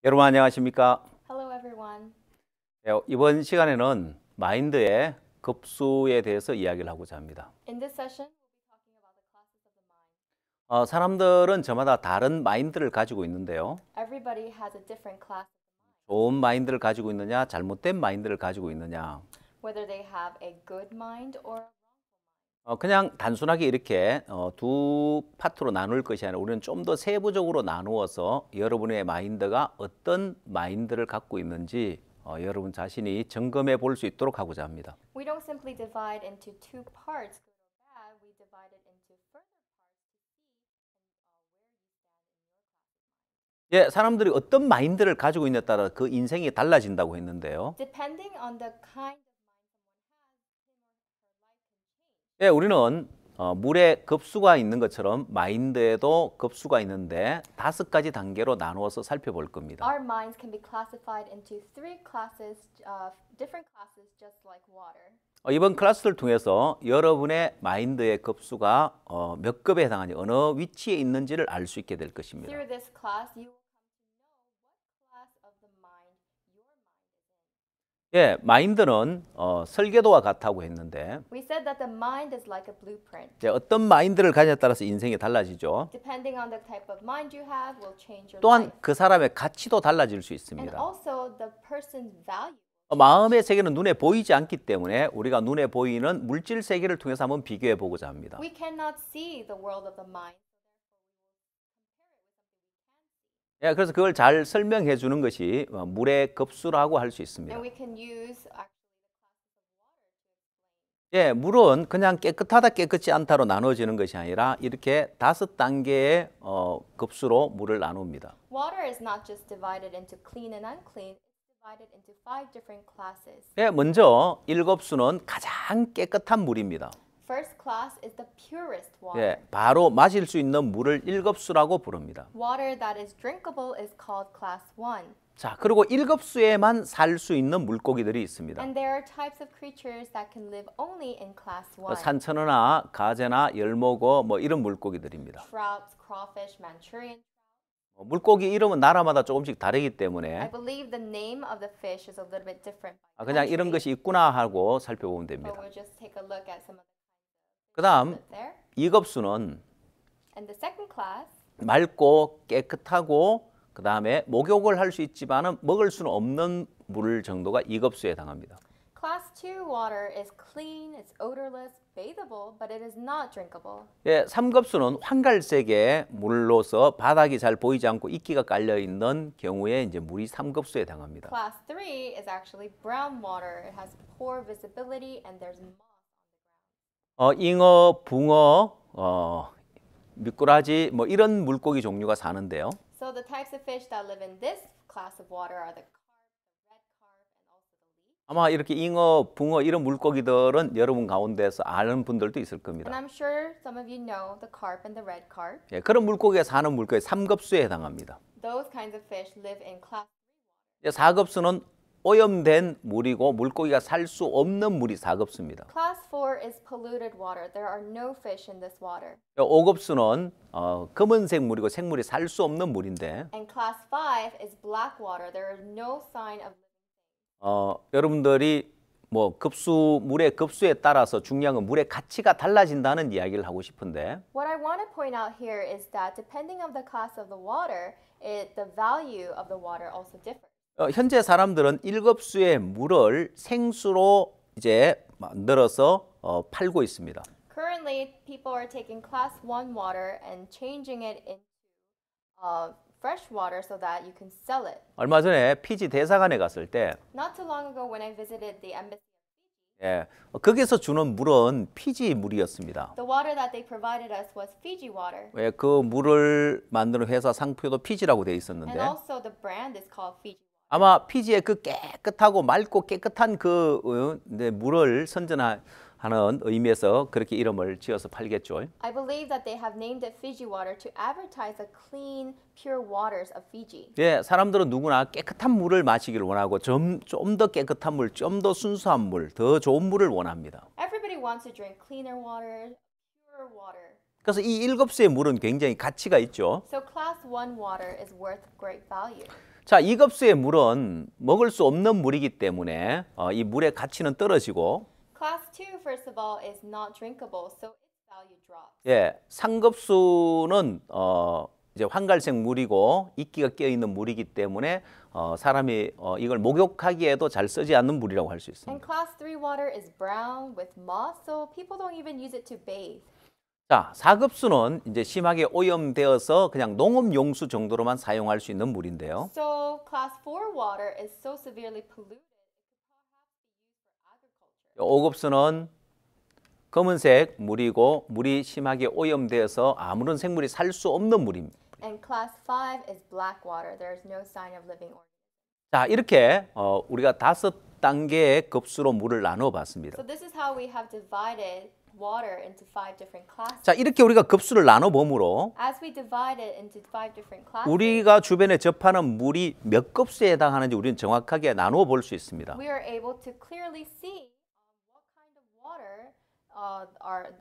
여러분 안녕하십니까? Hello, everyone. 이번 시간에는 마인드의 급수에 대해서 이야기를 하고자 합니다. In this session, we'll be talking about the classes of the mind. 사람들은 저마다 다른 마인드를 가지고 있는데요. Everybody has a different class of the mind. 좋은 마인드를 가지고 있느냐, 잘못된 마인드를 가지고 있느냐. Whether they have a good mind or a wrong 그냥 단순하게 이렇게 두 파트로 나눌 것이 아니라 우리는 좀 더 세부적으로 나누어서 여러분의 마인드가 어떤 마인드를 갖고 있는지 여러분 자신이 점검해 볼 수 있도록 하고자 합니다. mind. We don't simply divide into two parts, good or bad. We divide it into further parts to see where you stand in your class of mind. 예, 사람들이 어떤 마인드를 가지고 있느냐에 따라 그 인생이 달라진다고 했는데요. Depending on the kind of mind someone has, him or her life can change. 예, 우리는 물에 급수가 있는 것처럼 마인드에도 급수가 있는데 5가지 단계로 나누어서 살펴볼 겁니다. Our minds can be classified into three classes, different classes, just like water. 이번 클래스를 통해서 여러분의 마인드의 급수가 몇 급에 해당하는지 어느 위치에 있는지를 알 수 있게 될 것입니다. Through this class, you will come to know what class of the mind your mind is in. 예, 마인드는 설계도와 같다고 했는데 We said that the mind is like a blueprint. 이제 어떤 마인드를 가냐에 따라서 인생이 달라지죠. Depending on the type of mind you have, will change your 또한 life. 그 사람의 가치도 달라질 수 And 있습니다. also the person's value. 마음의 세계는 눈에 보이지 않기 때문에 우리가 눈에 보이는 물질 세계를 통해서 한번 비교해 보고자 합니다. We cannot see the world of the mind. 예, 그래서 그걸 잘 설명해 주는 것이 물의 급수라고 할 수 있습니다. And we can use 예, 물은 그냥 깨끗하다 깨끗지 않다로 나눠지는 것이 아니라 이렇게 5단계의 급수로 물을 나눕니다. water is not just divided into clean and unclean. It's divided into 5 different classes. 예, 먼저 1급수는 가장 깨끗한 물입니다. First class is the purest water. 예, 바로 마실 수 있는 물을 1급수라고 부릅니다. Water that is drinkable is called class 1. 자, 그리고 1급수에만 살 수 있는 물고기들이 있습니다. And there are types of creatures that can live only in class 1. 산천어나 가재나 열목어 뭐 이런 물고기들입니다. Trouts, crawfish, Manchurian. 물고기 이름은 나라마다 조금씩 다르기 I 때문에 believe the name of the fish is a little bit different. by 그냥 이런 country, 것이 있구나 하고 살펴보면 but 됩니다. we'll just take a look at some of 그 다음 the there. 2급수는 And the second class 맑고 깨끗하고 그 다음에 목욕을 할 수 있지만 먹을 수는 없는 물 정도가 2급수에 해당합니다. Class 2 water is clean, it's odorless, bathable, but it is not drinkable. 예, 3급수는 황갈색의 물로서 바닥이 잘 보이지 않고 이끼가 깔려 있는 경우에 이제 물이 3급수에 해당합니다. Class 3 is actually brown water. It has poor visibility and there's moss on the ground. 잉어, 붕어, 미꾸라지 뭐 이런 물고기 종류가 사는데요. So the types of fish that live in this class of water are the carp, the red carp, and also the leech. 아마 이렇게 잉어, 붕어 이런 물고기들은 여러분 가운데서 아는 분들도 있을 And 겁니다. I'm sure some of you know the carp and the red carp. 예, 그런 물고기가 사는 물고기 3급수에 해당합니다. Those kinds of fish live in class 4급수는 오염된 물이고 물고기가 살 수 없는 물이 4급수입니다. Class 4 is polluted water. There are no fish in this water. 5급수는 검은색 물이고 생물이 살 수 없는 물인데 And class 5 is black water. There is no sign of 여러분들이 뭐 물의 급수에 따라서 중요한 건 물의 가치가 달라진다는 이야기를 하고 싶은데 What I want to point out here is that depending on the class of the water, the value of the water also differs. 현재 사람들은 1급수의 물을 생수로 이제 만들어서 팔고 있습니다. Currently, people are taking class 1 water and changing it into fresh water so that you can sell it. 얼마 전에 피지 대사관에 갔을 때 Not too long ago when I visited the embassy, 예, 거기서 주는 물은 피지 물이었습니다. the water that they provided us was Fiji water. 왜 그 물을 만드는 회사 상표도 피지라고 되어 And 있었는데 also the brand is called Fiji. 아마 피지의 그 깨끗하고 맑고 깨끗한 그 물을 선전하는 의미에서 그렇게 이름을 지어서 팔겠죠. I believe that they have named it Fiji water to advertise the clean, pure waters of Fiji. 예, 사람들은 누구나 깨끗한 물을 마시기를 원하고 좀 더 깨끗한 물, 좀 더 순수한 물, 더 좋은 물을 원합니다. Everybody wants to drink cleaner water, pure water. 그래서 이 1급수의 물은 굉장히 가치가 있죠. So class 1 water is worth great value. 자, 이 급수의 물은 먹을 수 없는 물이기 때문에 이 물의 가치는 떨어지고 Class 2, first of all, is not drinkable, so its value drops. 예, 상급수는 이제 황갈색 물이고 이끼가 껴 있는 물이기 때문에 사람이 이걸 목욕하기에도 잘 쓰지 않는 물이라고 할 수 And 있습니다. class 3 water is brown with moss, so people don't even use it to bathe. 자, 4급수는 이제 심하게 오염되어서 그냥 농업 용수 정도로만 사용할 수 있는 물인데요. So class 4 water is so severely polluted, it could perhaps be used for agriculture. 5급수는 검은색 물이고 물이 심하게 오염되어서 아무런 생물이 살 수 없는 물입니다. And class 5 is black water. There is no sign of living organisms. 자, 이렇게 우리가 5단계의 급수로 물을 나누어 봤습니다. So this is how we have divided water into 5 different classes. 자, 이렇게 우리가 급수를 나눠 봄으로 As we divide it into 5 different classes, 우리가 주변에 접하는 물이 몇 급수에 해당하는지 우리는 정확하게 나누어 볼 수 있습니다. we are able to clearly see what kind of water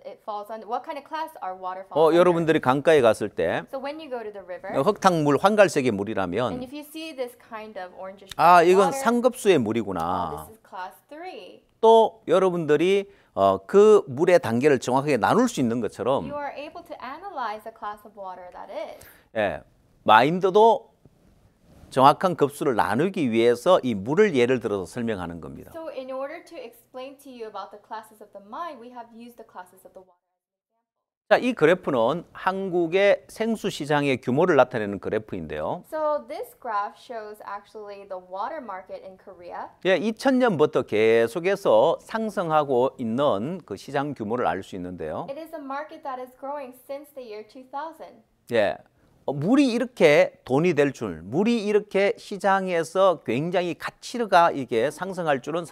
it falls under. What kind of class our water falls under. 여러분들이 강가에 갔을 때 So when you go to the river, 흑탕물 황갈색의 and 물이라면 if you see this kind of orangish 아, 이건 water, 상급수의 this 물이구나. is class 3. 또 여러분들이 그 물의 단계를 정확하게 나눌 수 있는 것처럼 You are able to analyze the class of water that is. 예, 마인드도 정확한 급수를 나누기 위해서 이 물을 예를 들어서 설명하는 겁니다. So in order to explain to you about the classes of the mind, we have used the classes of the water. 자, 이 그래프는 한국의 생수 시장의 규모를 나타내는 그래프인데요. So this graph shows actually the water market in Korea. 예, 2000년부터 계속해서 상승하고 있는 그 시장 규모를 알 수 있는데요. It is a market that is growing since the year 2000. 예, 물이 이렇게 돈이 될 줄, 물이 이렇게 시장에서 굉장히 가치가 이게 상승할 줄은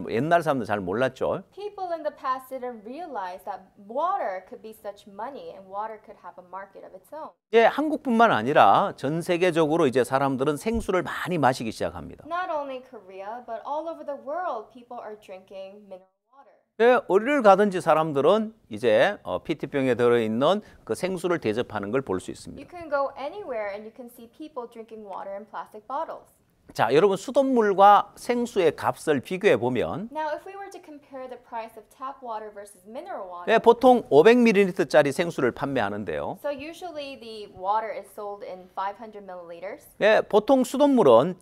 옛날 사람들 잘 몰랐죠. People in the past didn't realize that water could be such money and water could have a market of its own. 이제 한국뿐만 아니라 전 세계적으로 이제 사람들은 생수를 많이 마시기 시작합니다. Not only Korea, but all over the world, people are drinking mineral water. 예, 어디를 가든지 사람들은 이제 PT병에 들어있는 그 생수를 대접하는 걸 볼 수 You 있습니다. can go anywhere and you can see people drinking water in plastic bottles. 자, 여러분 수돗물과 생수의 값을 비교해 보면 Now, if we were to compare the price of tap water versus mineral water, 예, 보통 500ml짜리 생수를 판매하는데요. so usually the water is sold in 500 milliliters. 예, 보통 수돗물은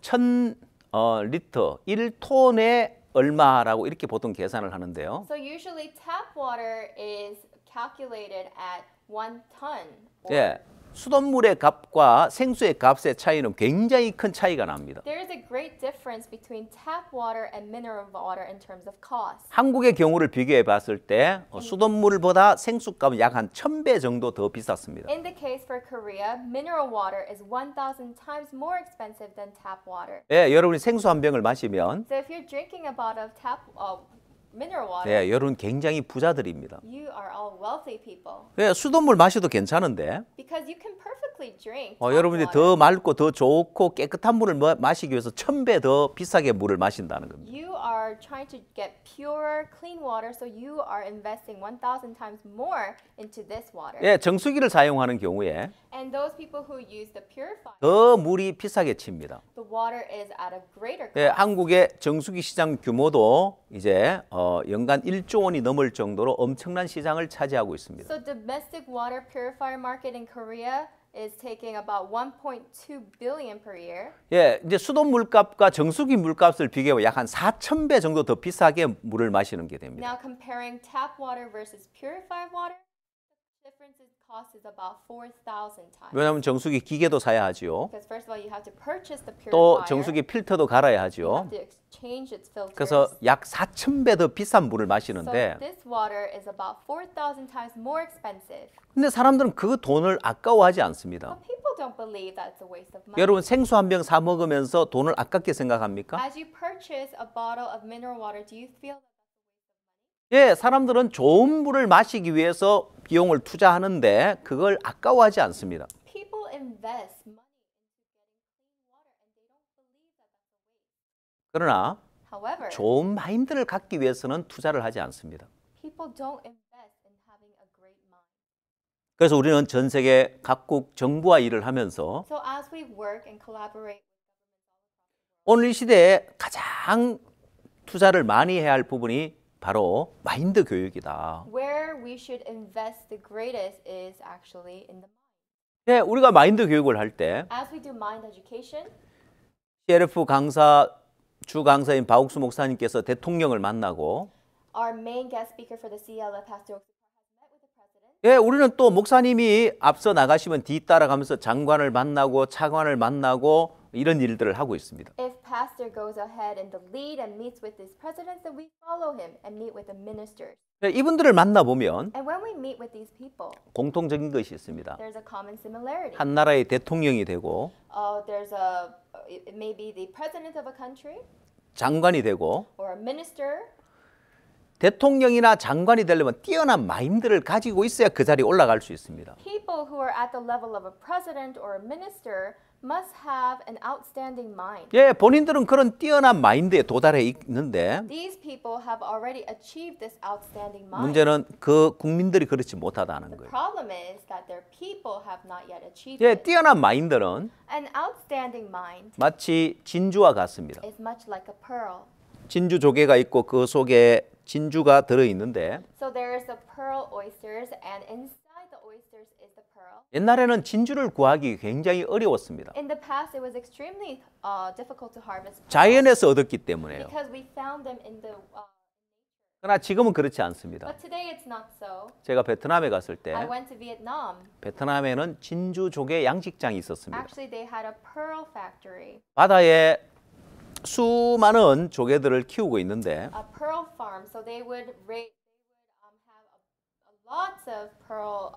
1000리터, 1톤에 얼마라고 이렇게 보통 계산을 하는데요. So usually tap water is calculated at 1 ton. 예, 수돗물의 값과 생수의 값의 차이는 굉장히 큰 차이가 납니다. There is a great difference between tap water and mineral water in terms of cost. 한국의 경우를 비교해 봤을 때 수돗물보다 생수값은 약 한 1000배 정도 더 비쌌습니다. In the case for Korea, mineral water is 1,000 times more expensive than tap water. 예, 여러분이 생수 한 병을 마시면 So if you're drinking a bottle of mineral water, 예, 여러분 굉장히 부자들입니다. you are all wealthy people 예, 수돗물 마셔도 괜찮은데 because you can perfectly drink. 여러분이 tap 더 water. 맑고 더 좋고 깨끗한 물을 마시기 위해서 1000배 더 비싸게 물을 마신다는 겁니다. You are trying to get pure, clean water, so you are investing 1,000 times more into this water. 예, 정수기를 사용하는 경우에 And those people who use the purifier, 더 물이 비싸게 칩니다. the water is at a greater 예, cost. 한국의 정수기 시장 규모도 이제 연간 1조 원이 넘을 정도로 엄청난 시장을 차지하고 있습니다. So domestic water purifier market in Korea is taking about 1.2 billion per year. 예, 이제 수돗물 값과 정수기 물값을 비교해 약 한 4,000배 정도 더 비싸게 물을 마시는 게 됩니다. Now comparing tap water versus purified water, the difference in cost is about 4,000 times. 왜냐하면 정수기 기계도 사야 하지요. Because first of all, you have to purchase the 또 purifier. 정수기 필터도 갈아야 You 하지요. have to exchange its filters. 그래서 약 4,000배 더 비싼 물을 So 마시는데 this water is about 4,000 times more expensive. 근데 사람들은 그 돈을 아까워하지 않습니다. But people don't believe that it's a waste of money. 여러분 생수 한 병 사 먹으면서 돈을 아깝게 생각합니까? As you purchase a bottle of mineral water, do you feel that? 예, 사람들은 좋은 물을 마시기 위해서 비용을 투자하는데 그걸 아까워하지 않습니다. People invest money into getting clean water and they don't believe that that's a waste. 그러나 However, 좋은 마인드를 갖기 위해서는 투자를 하지 않습니다. people don't invest in having a great mind. 그래서 우리는 전 세계 각국 정부와 일을 하면서 So as we work and collaborate with governments 오늘 이 시대에 가장 투자를 많이 해야 할 부분이 바로 마인드 교육이다. Where we should invest the greatest is actually in the mind. 네, 우리가 마인드 교육을 할 때 As we do mind education, CLF 강사 주 강사인 박옥수 목사님께서 대통령을 만나고 our main guest speaker for the CLF, Pastor Oksukar, has met with the president. 예, 우리는 또 목사님이 앞서 나가시면 뒤따라가면서 장관을 만나고 차관을 만나고 이런 일들을 하고 있습니다. If pastor goes ahead in the lead and meets with these presidents, then we follow him and meet with the ministers. 예, 이분들을 만나보면 And when we meet with these people, 공통적인 것이 있습니다. there's a common similarity. 한 나라의 대통령이 되고 It may be the president of a country 장관이 되고 or a minister. 대통령이나 장관이 되려면 뛰어난 마인드를 가지고 있어야 그 자리에 올라갈 수 있습니다. People who are at the level of a president or a minister must have an outstanding mind. 예, 본인들은 그런 뛰어난 마인드에 도달해 있는데 These people have already achieved this outstanding mind. 문제는 그 국민들이 그렇지 못하다는 The 거예요. problem is that their people have not yet achieved 예, it. 뛰어난 마인드는 An outstanding mind 마치 진주와 같습니다. is much like a pearl. 진주 조개가 있고 그 속에 진주가 들어 있는데 So there is the pearl oysters, and inside the oysters is the pearl. 옛날에는 진주를 구하기 굉장히 어려웠습니다. In the past, it was extremely difficult to harvest pearls 자연에서 얻었기 때문에요. because we found them in the. 그러나 지금은 그렇지 않습니다. But today it's not so. 제가 베트남에 갔을 때 I went to Vietnam. 베트남에는 진주 조개 양식장이 있었습니다. Actually, they had a pearl factory, 바다에 수많은 조개들을 키우고 있는데 a pearl farm. So they would have lots of pearl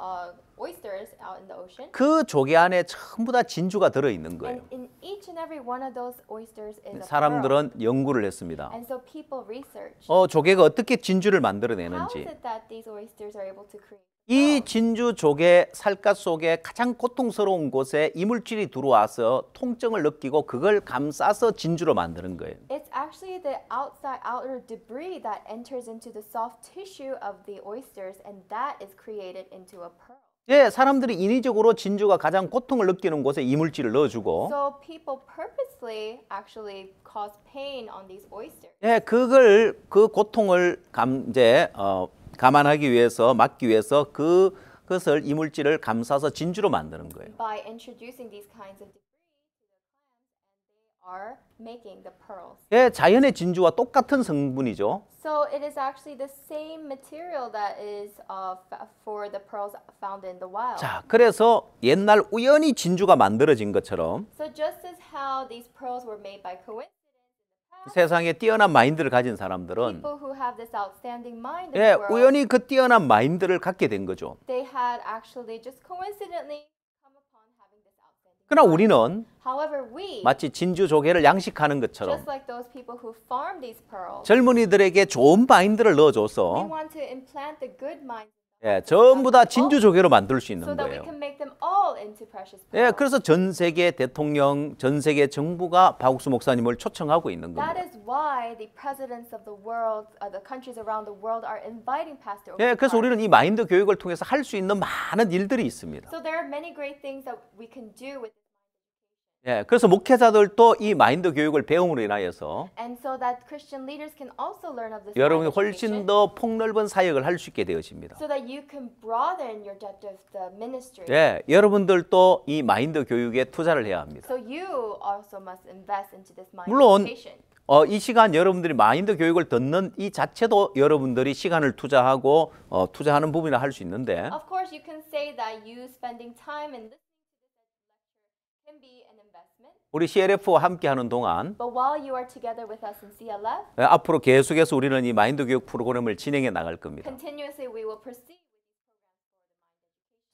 oysters out in the ocean. 그 조개 안에 전부 다 진주가 들어 있는 거예요. And in each and every one of those oysters is a pearl. 사람들은 연구를 했습니다. And so people research. 조개가 어떻게 진주를 How is 만들어내는지. it that these oysters are able to create? 이 진주 조개 살갗 속에 가장 고통스러운 곳에 이물질이 들어와서 통증을 느끼고 그걸 감싸서 진주로 만드는 거예요. It's actually the outer debris that enters into the soft tissue of the oysters, and that is created into a pearl. 예, 사람들이 인위적으로 진주가 가장 고통을 느끼는 곳에 이물질을 넣어주고 So people purposely actually cause pain on these oysters. 예, 그 고통을 감안하기 위해서 막기 위해서 그것을 이물질을 감싸서 진주로 만드는 거예요. By introducing these kinds of debris to the clams, and they are making the pearls. 예, 자연의 진주와 똑같은 성분이죠. So it is actually the same material that is for the pearls found in the wild. 자, 그래서 옛날 우연히 진주가 만들어진 것처럼 So just as how these pearls were made by coincidence, 세상에 뛰어난 마인드를 가진 사람들은 people who have this outstanding mind in 예, the world, 우연히 그 뛰어난 마인드를 갖게 된 거죠. they had actually just coincidentally come upon having this outstanding 그러나 mind. 우리는 However, we, 마치 진주 조개를 양식하는 것처럼 just like those people who farm these pearls, 젊은이들에게 좋은 마인드를 we 넣어줘서 want to implant the good mind 예, 전부 다 진주 조개로 만들 수 so 있는 that we 거예요. can make them all into precious 예, pearls. 그래서 전 세계 대통령, 전 세계 정부가 박옥수 목사님을 초청하고 있는 That 겁니다. is why the presidents of the world, the countries around the world, are inviting Pastor 예, 그래서 Oksukar. 우리는 이 마인드 교육을 통해서 할 수 있는 많은 일들이 있습니다. So there are many great things that we can do with. 예, 그래서 목회자들도 이 마인드 교육을 배움으로 인하여서 And so that Christian leaders can also learn of this 여러분이 mind education, 훨씬 더 폭넓은 사역을 할 수 있게 되어집니다. so that you can broaden your depth of the ministry. 예, 여러분들도 이 마인드 교육에 투자를 해야 합니다. So you also must invest into this mind 물론 education. 이 시간 여러분들이 마인드 교육을 듣는 이 자체도 여러분들이 시간을 투자하고 투자하는 부분이라 할 수 있는데 Of course, you can say that you spending time in listening to this lecture can be an investment. 우리 CLF와 함께 하는 동안 But while you are together with us in CLF, 앞으로 계속해서 우리는 이 마인드 교육 프로그램을 진행해 나갈 겁니다. continuously we will proceed.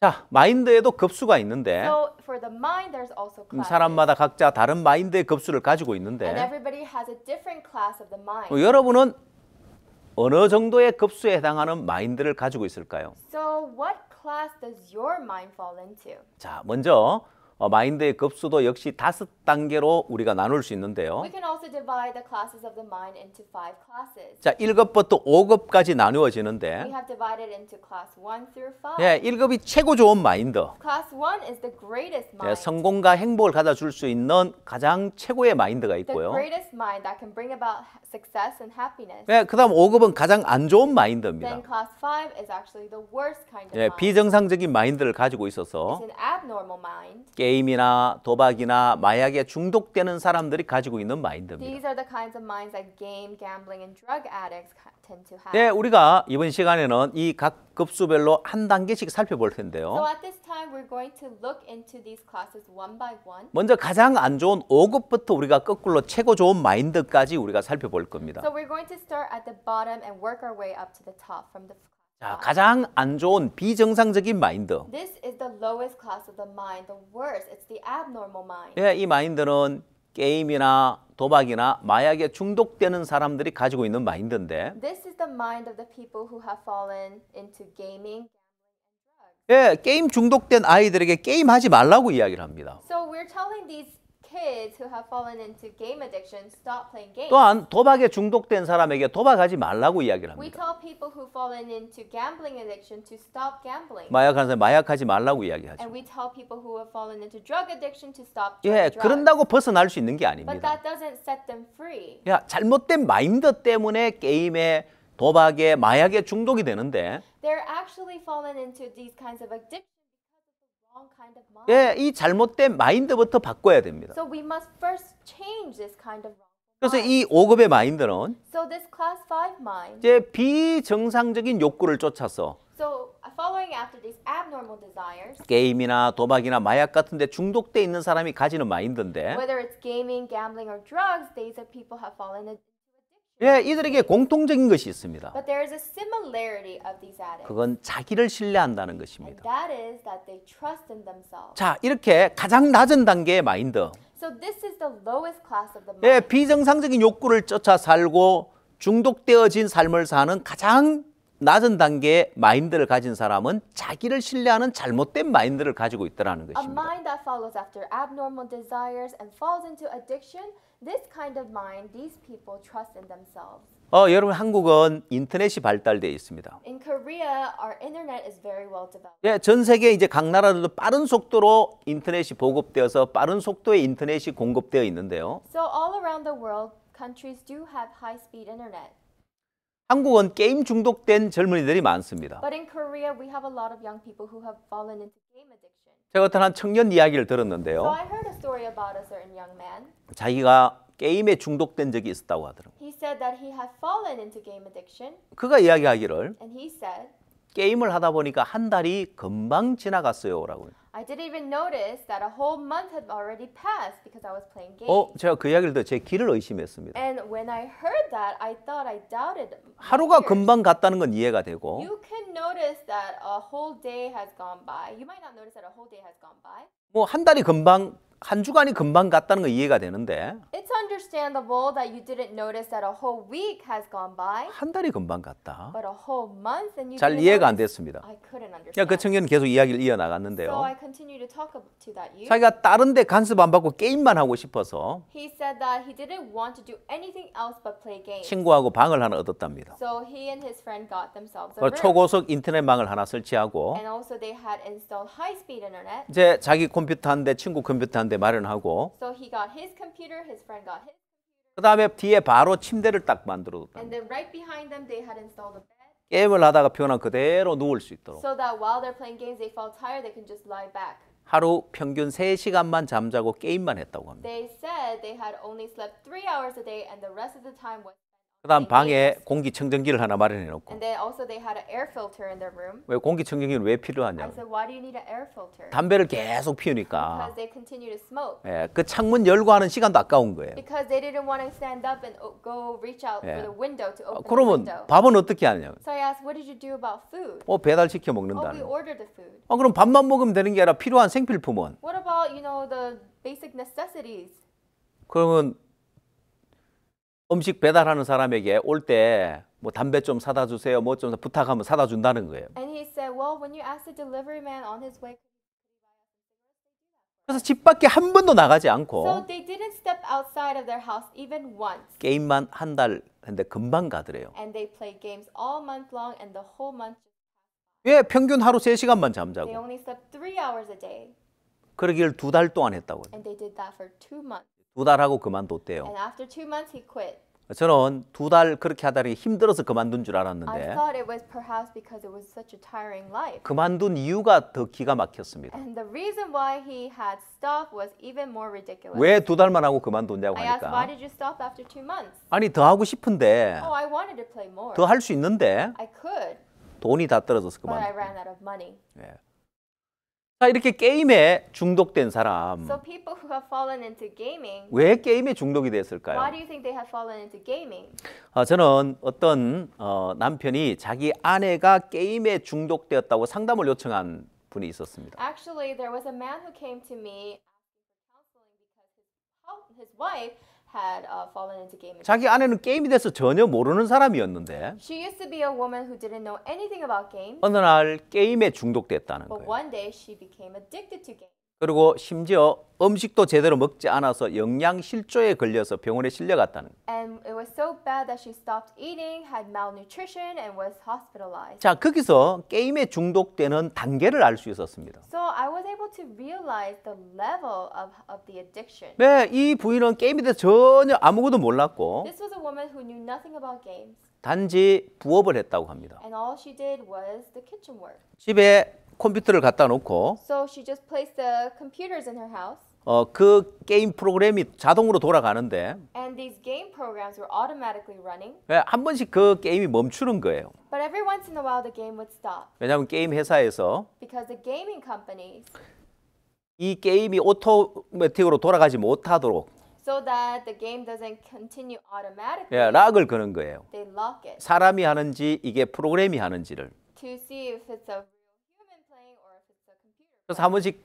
자, 마인드에도 급수가 있는데 So for the mind, there's also classes. 사람마다 각자 다른 마인드의 급수를 가지고 And 있는데 everybody has a different class of the mind. 여러분은 어느 정도의 급수에 해당하는 마인드를 가지고 있을까요? So what class does your mind fall into? 자, 먼저 마인드의 급수도 역시 5단계로 우리가 나눌 수 있는데요. We can also divide the classes of the mind into 5 classes. 자, 1급부터 5급까지 We 나누어지는데 have divided into class 1 through 5. 예, 1급이 최고 좋은 마인드. Class 1 is the greatest 예, mind. 성공과 행복을 가져다 줄 수 있는 가장 최고의 마인드가 The 있고요. greatest mind that can bring about success and happiness. 예, 그다음 5급은 가장 안 좋은 마인드입니다. Then class 5 is actually the worst kind of 예, mind. 비정상적인 마인드를 가지고 있어서 It's an abnormal mind. 게임이나 도박이나 마약에 중독되는 사람들이 가지고 있는 마인드입니다. These are the kinds of minds that game, gambling, and drug addicts tend to have. 네, 우리가 이번 시간에는 이 각 급수별로 한 단계씩 살펴볼 So 텐데요. at this time, we're going to look into these classes one by one. 먼저 가장 안 좋은 5급부터 우리가 거꾸로 최고 좋은 마인드까지 우리가 살펴볼 겁니다. So we're going to start at the bottom and work our way up to the top from the 자, 가장 안 좋은 비정상적인 마인드. This is the lowest class of the mind, the worst. It's the abnormal mind. 예, 이 마인드는 게임이나 도박이나 마약에 중독되는 사람들이 가지고 있는 마인드인데, This is the mind of the people who have fallen into gaming. 예, 게임 중독된 아이들에게 게임하지 말라고 이야기를 합니다. So we're telling these kids who have fallen into game addiction, stop playing games. 또한 도박에 중독된 사람에게 도박하지 말라고 이야기를 We 합니다. tell people who've fallen into gambling addiction to stop gambling. 마약하는 사람 마약하지 말라고 이야기하죠. And we tell people who have fallen into drug addiction to stop 예, drugs. 그런다고 벗어날 수 있는 게 But 아닙니다. that doesn't set them free. 야, 잘못된 마인드 때문에 게임에 도박에 마약에 중독이 되는데, They're actually fallen into these kinds of addiction because of the wrong kind of mind. 예, 이 잘못된 마인드부터 바꿔야 됩니다. So we must first change this kind of wrong 그래서 mind. 이 5급의 마인드는 So this class 5 mind, 이제 비정상적인 욕구를 쫓아서 so following after these abnormal desires, 게임이나 도박이나 마약 같은 데 중독돼 있는 사람이 가지는 마인드인데, whether it's gaming, gambling, or drugs, these are people who have fallen into addiction. 예, 이들에게 공통적인 것이 있습니다. But there is a similarity of these addicts. 그건 자기를 신뢰한다는 And 것입니다. that is that they trust in themselves. 자, 이렇게 가장 낮은 단계의 마인드, So this is the lowest class of the 예, mind. 비정상적인 욕구를 쫓아 살고 중독되어진 삶을 사는 가장 낮은 단계의 마인드를 가진 사람은 자기를 신뢰하는 잘못된 마인드를 가지고 있다는 A 것입니다. mind that follows after abnormal desires and falls into addiction, this kind of mind, these people trust in themselves. 여러분, 한국은 인터넷이 발달되어 있습니다. In Korea, our internet is very well developed. 예, 전 세계 이제 각 나라들도 빠른 속도로 인터넷이 보급되어서 빠른 속도의 인터넷이 공급되어 있는데요. So all around the world, countries do have high-speed internet. 한국은 게임 중독된 젊은이들이 많습니다. But in Korea, we have a lot of young people who have fallen into game addiction. 제가 어떤 한 청년 이야기를 So 들었는데요. I heard a story about a certain young man. 자기가 게임에 중독된 적이 있었다고 하더라고요. He said that he had fallen into game addiction, 그가 이야기하기를 and he said, 게임을 하다 보니까 한 달이 금방 지나갔어요라고. I didn't even notice that a whole month had already passed because I was playing games. 제가 그 이야기를 듣고 제 귀를 의심했습니다. And when I heard that, I thought I doubted my 하루가 ears. 금방 갔다는 건 이해가 되고, You can notice that a whole day has gone by. You might not notice that a whole day has gone by. 뭐 한 달이 금방, 한 주간이 금방 갔다는 건 이해가 되는데, It's understandable that you didn't notice that a whole week has gone by, 한 달이 금방 갔다. but a whole month and you 잘 didn't 이해가 안 notice. 됐습니다. I couldn't 그 understand. 청년은 계속 이야기를 So 이어나갔는데요. I continue to talk to that youth. 자기가 다른 데 간섭 안 받고 게임만 하고 싶어서 He said that he didn't want to do anything else but play games. 친구하고 방을 하나 얻었답니다. So he and his friend got themselves a 그 room. 초고속 인터넷망을 하나 설치하고 And also they had installed high-speed internet. 이제 자기 컴퓨터 한 대, 친구 컴퓨터 한 대 마련하고 So he got his computer, his friend got his, 그 다음에 뒤에 바로 침대를 딱 만들어뒀다. and then right behind them they had installed a bed. 게임을 하다가 피곤하면 그대로 누울 수 있도록. So that while they're playing games, they fall tired, they can just lie back. 하루 평균 3시간만 잠자고 게임만 했다고 합니다. They said they had only slept 3 hours a day, and the rest of the time was 그 다음 playing 방에 games. 공기청정기를 하나 마련해 놓고. And then also they had an air filter in their room. 왜 공기청정기는 왜 I 필요하냐? said, why do you need an air filter? 담배를 계속 피우니까 Because they continue to smoke. 예, 그 창문 열고 하는 시간도 아까운 거예요. Because they didn't want to stand up and go reach out Yeah. for the window to open the 그러면 window. 밥은 어떻게 하냐? So I asked, what did you do about food? 배달시켜 Oh, we 먹는다는. ordered the food. 그럼 밥만 먹으면 되는 게 아니라 필요한 생필품은 What about, the basic necessities? 그러면 음식 배달하는 사람에게 올 때 뭐 담배 좀 사다 주세요. 뭐 좀 부탁하면 사다 준다는 거예요. And he said, well, when you ask the delivery man on his way, 그래서 집 밖에 한 번도 나가지 So 않고 they didn't step outside of their house even once. 게임만 한 달 했는데 금방 가더래요. And they played games all month long and the whole month 왜 평균 하루 3시간만 they 잠자고 only slept 3 hours a day. 그러길 2달 동안 했다고요. And they did that for 2 months. 2달 하고 그만뒀대요. And after 2 months he quit. 저는 2달 그렇게 하다니 힘들어서 그만둔 줄 I 알았는데 thought it was perhaps because it was such a tiring life. 그만둔 이유가 더 기가 막혔습니다. And the reason why he had stopped was even more ridiculous. 왜 2달만 하고 그만뒀냐고 I asked, why 하니까 did you stop after 2 months? 아니 더 하고 싶은데 Oh, I wanted to play more. 더 할 수 있는데 I could, 돈이 다 떨어져서 but I 그만뒀. ran out of money. 예. 자 이렇게 게임에 중독된 사람 So people who have fallen into gaming, 왜 게임에 중독이 why 됐을까요? do you think they have fallen into gaming? 저는 어떤 남편이 자기 아내가 게임에 중독되었다고 상담을 요청한 분이 있었습니다. Actually, there was a man who came to me asking for counseling because his wife had fallen into gaming. 자기 아내는 게임에 대해서 전혀 모르는 사람이었는데 She used to be a woman who didn't know anything about games, 어느 날 게임에 중독됐다는 but 거예요. one day she became addicted to games. 그리고 심지어 음식도 제대로 먹지 않아서 영양실조에 걸려서 병원에 실려갔다는 거예요. And it was so bad that she stopped eating, had malnutrition, and was hospitalized. 자, 거기서 게임에 중독되는 단계를 알 수 있었습니다. So I was able to realize the level of the addiction. 네, 이 부인은 게임에 대해서 전혀 아무것도 몰랐고 This was a woman who knew nothing about games, 단지 부업을 했다고 합니다. and all she did was the kitchen work. 집에 컴퓨터를 갖다 놓고 So she just placed the computers in her house, 그 게임 프로그램이 자동으로 돌아가는데 and these game programs were automatically running. 한 번씩 그 게임이 멈추는 거예요. But every once in a while, the game would stop 왜냐하면 게임 회사에서 because the gaming companies, 이 게임이 오토매틱으로 돌아가지 못하도록 so that the game doesn't continue automatically, 락을 거는 거예요. they lock it 사람이 하는지 이게 프로그램이 하는지를. to see if it's a real human playing or if it's a computer. 그래서 한 번씩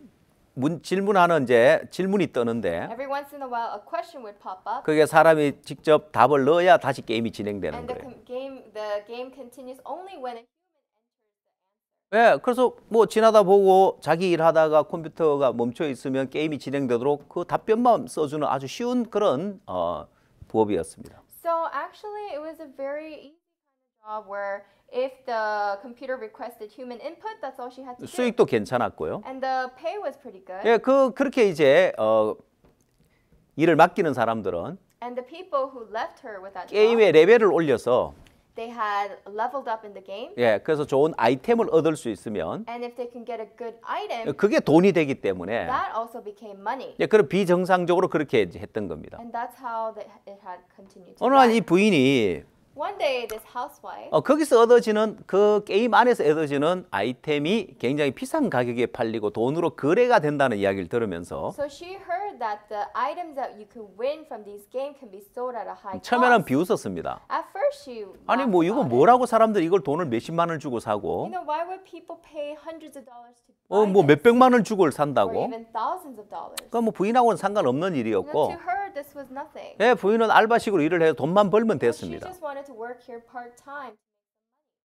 질문하는 질문이 뜨는데 Every once in a while, a question would pop up, 그게 사람이 직접 답을 넣어야 다시 게임이 진행되는 and 거예요. the game continues only when a 그래서 뭐 지나다 보고 자기 일하다가 컴퓨터가 멈춰 있으면 게임이 진행되도록 그 답변만 써주는 아주 쉬운 그런 부업이었습니다. So actually, it was a very easy kind of job where if the computer requested human input, that's all she had to do. 수익도 괜찮았고요. And the pay was pretty good. 그렇게 이제 일을 맡기는 사람들은 And the people who left her with that job, 게임의 레벨을 올려서 they had leveled up in the game. 그래서 좋은 아이템을 얻을 수 있으면 And if they can get a good item, 그게 돈이 되기 때문에 that also became money. 그런 비정상적으로 그렇게 이제 했던 겁니다. And that's how it had continued to 어느 날 이 run. 부인이 One day, this housewife, 거기서 얻어지는 그 게임 안에서 얻어지는 아이템이 굉장히 비싼 가격에 팔리고 돈으로 거래가 된다는 이야기를 들으면서 so she heard that the items that you could win from these games can be sold at a high 처음에는 cost. 비웃었습니다. At first, she 아니 laughed 뭐 이거 about it. 뭐라고 사람들이 이걸 돈을 몇십만 원을 주고 사고 You know, why would people pay hundreds of dollars to buy 뭐 this? 몇백만 원 주고 Or 산다고? even thousands of dollars. 그건 뭐 부인하고는 상관없는 You know, 일이었고 to her, this was nothing. 부인은 알바식으로 일을 해서 돈만 벌면 But she 됐습니다. just wanted to work here part-time.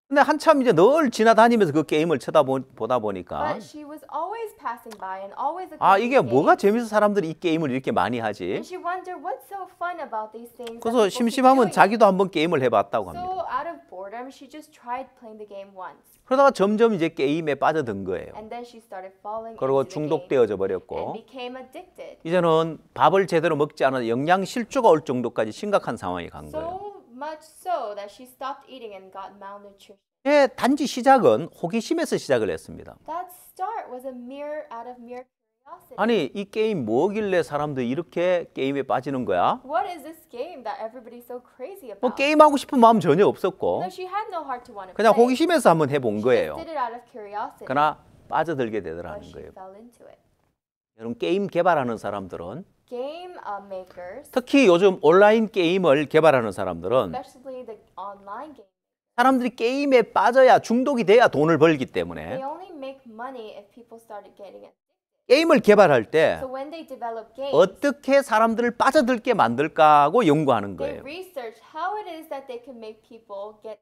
근데 한참 이제 늘 지나다니면서 그 게임을 쳐다보다 보니까 But she was always passing by and always looking 아 at 이게 these 뭐가 games. 재밌어 사람들이 이 게임을 이렇게 많이 하지? And she wondered what's so fun about these things. that 그래서 people keep 심심하면 doing. 자기도 한번 게임을 해봤다고 합니다. So out of boredom, she just tried playing the game once. 그러다가 점점 이제 게임에 빠져든 거예요. And then she started falling 그리고 into the game 중독되어져 and 버렸고 became addicted. 이제는 밥을 제대로 먹지 않아 영양 실조가 올 정도까지 심각한 상황이 간 거예요. So much so that she stopped eating and got malnutrition. 단지 시작은 호기심에서 시작을 했습니다. That start was out of mere curiosity. 아니 이 게임 뭐길래 사람들이 이렇게 게임에 빠지는 거야? What is this game that everybody's so crazy about? 뭐 게임하고 싶은 마음 전혀 없었고 No, she had no heart to want to 그냥 play. 호기심에서 한번 해본 She 거예요. just did it out of curiosity. 그러나 빠져들게 But 되더라는 she 거예요. fell into it. 여러분 게임 개발하는 사람들은 Game makers, 특히 요즘 온라인 게임을 개발하는 사람들은 especially the online game, 사람들이 게임에 빠져야 중독이 돼야 돈을 벌기 they 때문에 only make money if people started getting it. 게임을 개발할 때 So when they develop games, 어떻게 사람들을 빠져들게 만들까 하고 연구하는 they 거예요. research how it is that they can make people get.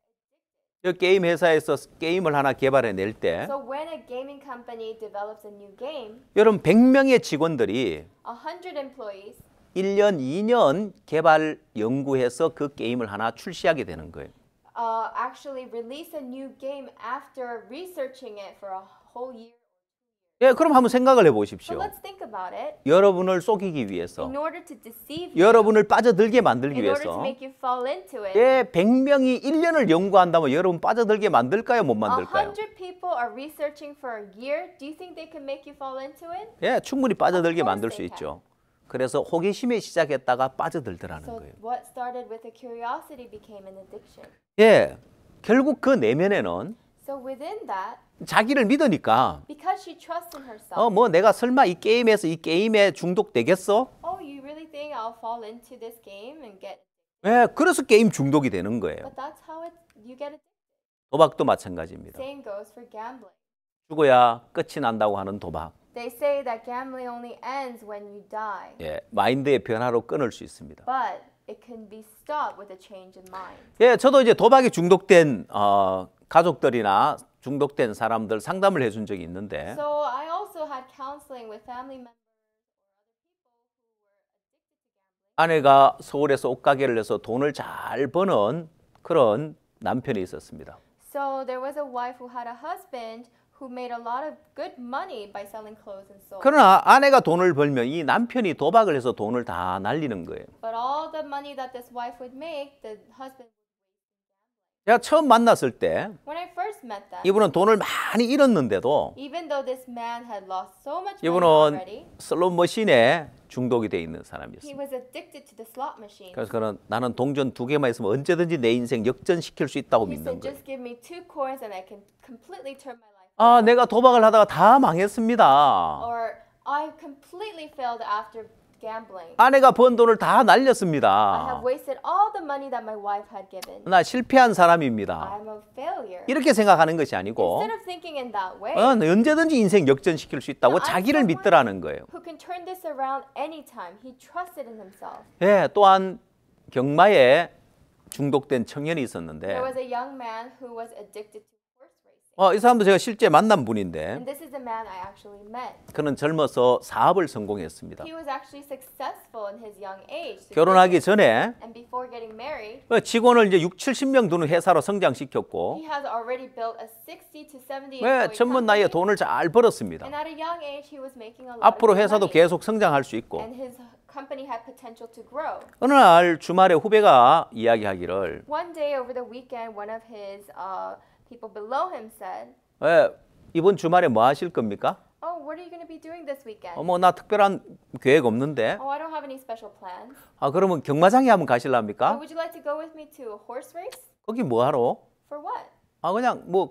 이 게임 회사에서 게임을 하나 개발해 낼 때 So when a gaming company develops a new game, 여러분 100명의 직원들이 100 employees 1년, 2년 개발 연구해서 그 게임을 하나 출시하게 되는 거예요. actually release a new game after researching it for a whole year. 예, 그럼 한번 생각을 해 So 보십시오. let's think about it. 여러분을 속이기 위해서, In order to deceive you, 여러분을 빠져들게 만들기 in order to 위해서 make you fall into it, 예, 100명이 1년을 연구한다면 여러분 빠져들게 만들까요? 못 만들까요? 100 people are researching for a year. Do you think they can make you fall into it? 예, 충분히 빠져들게 Of course 만들 수 they 있죠. 그래서 호기심에 시작했다가 빠져들더라는 So 거예요. what started with a curiosity became an addiction. 예, 결국 그 내면에는 So within that, 자기를 믿으니까 because she trusts in herself, 뭐 내가 설마 이 게임에서 이 게임에 중독되겠어? oh, you really think I'll fall into this game and get? 예, 그래서 게임 중독이 되는 거예요. But that's how you get addicted. 도박도 마찬가지입니다. Same goes for gambling. 죽어야 끝이 난다고 하는 도박. They say that gambling only ends when you die, 예, 마인드의 변화로 끊을 수 있습니다. but it can be stopped with a change in mind. 예, 저도 이제 도박에 중독된 가족들이나 중독된 사람들 상담을 해준 적이 있는데 So I also had counseling with family members 아내가 서울에서 옷가게를 해서 돈을 잘 버는 그런 남편이 있었습니다. So there was a wife who had a husband who made a lot of good money by selling clothes and so on. 그러나 아내가 돈을 벌면 이 남편이 도박을 해서 돈을 다 날리는 거예요. But all the money that this wife would make, the husband. 제가 처음 만났을 때 When I first met them, 이분은 돈을 많이 잃었는데도 even though this man had lost so much money 이분은 already, 슬롯 머신에 중독이 돼 있는 he 사람이었습니다. was addicted to the slot machine. 그래서 그는 나는 동전 2개만 있으면 언제든지 내 인생 역전시킬 수 있다고 He 믿는 said, 거예요. just give me 2 coins and I can completely turn my life 아, around. 내가 도박을 하다가 다 망했습니다. Or I completely failed after gambling. 아내가 번 돈을 다 I 날렸습니다. have wasted all the money that my wife had given. 나 실패한 사람입니다. I'm a failure. 이렇게 생각하는 것이 아니고 Instead of thinking in that way, 언제든지 인생 역전시킬 수 있다고 I'm 자기를 someone 믿더라는 거예요. who can turn this around anytime. He trusted in himself. 예, 또한 경마에 중독된 청년이 있었는데 There was a young man who was addicted to horse racing. 이 사람도 제가 실제 만난 분인데 And this is the man I actually met. 그는 젊어서 사업을 성공했습니다. He was actually successful in his young age. 결혼하기 전에 And before getting married, 직원을 이제 6, 70명 두는 회사로 성장시켰고 he has already built a 60 to 70 왜 employee 젊은 나이에 company. 돈을 잘 벌었습니다. And at a young age, he was making a lot 앞으로 of good 회사도 money. 계속 성장할 수 있고 And his company had potential to grow. 어느 날 주말에 후배가 이야기하기를 One day over the weekend, one of his people below him said, 이번 주말에 뭐 하실 겁니까? oh, what are you going to be doing this weekend? 나 특별한 계획 없는데. Oh, I don't have any special plans. 그러면 경마장에 한번 Oh, 가실랍니까? would you like to go with me to a horse race? 거기 뭐 하러? For what?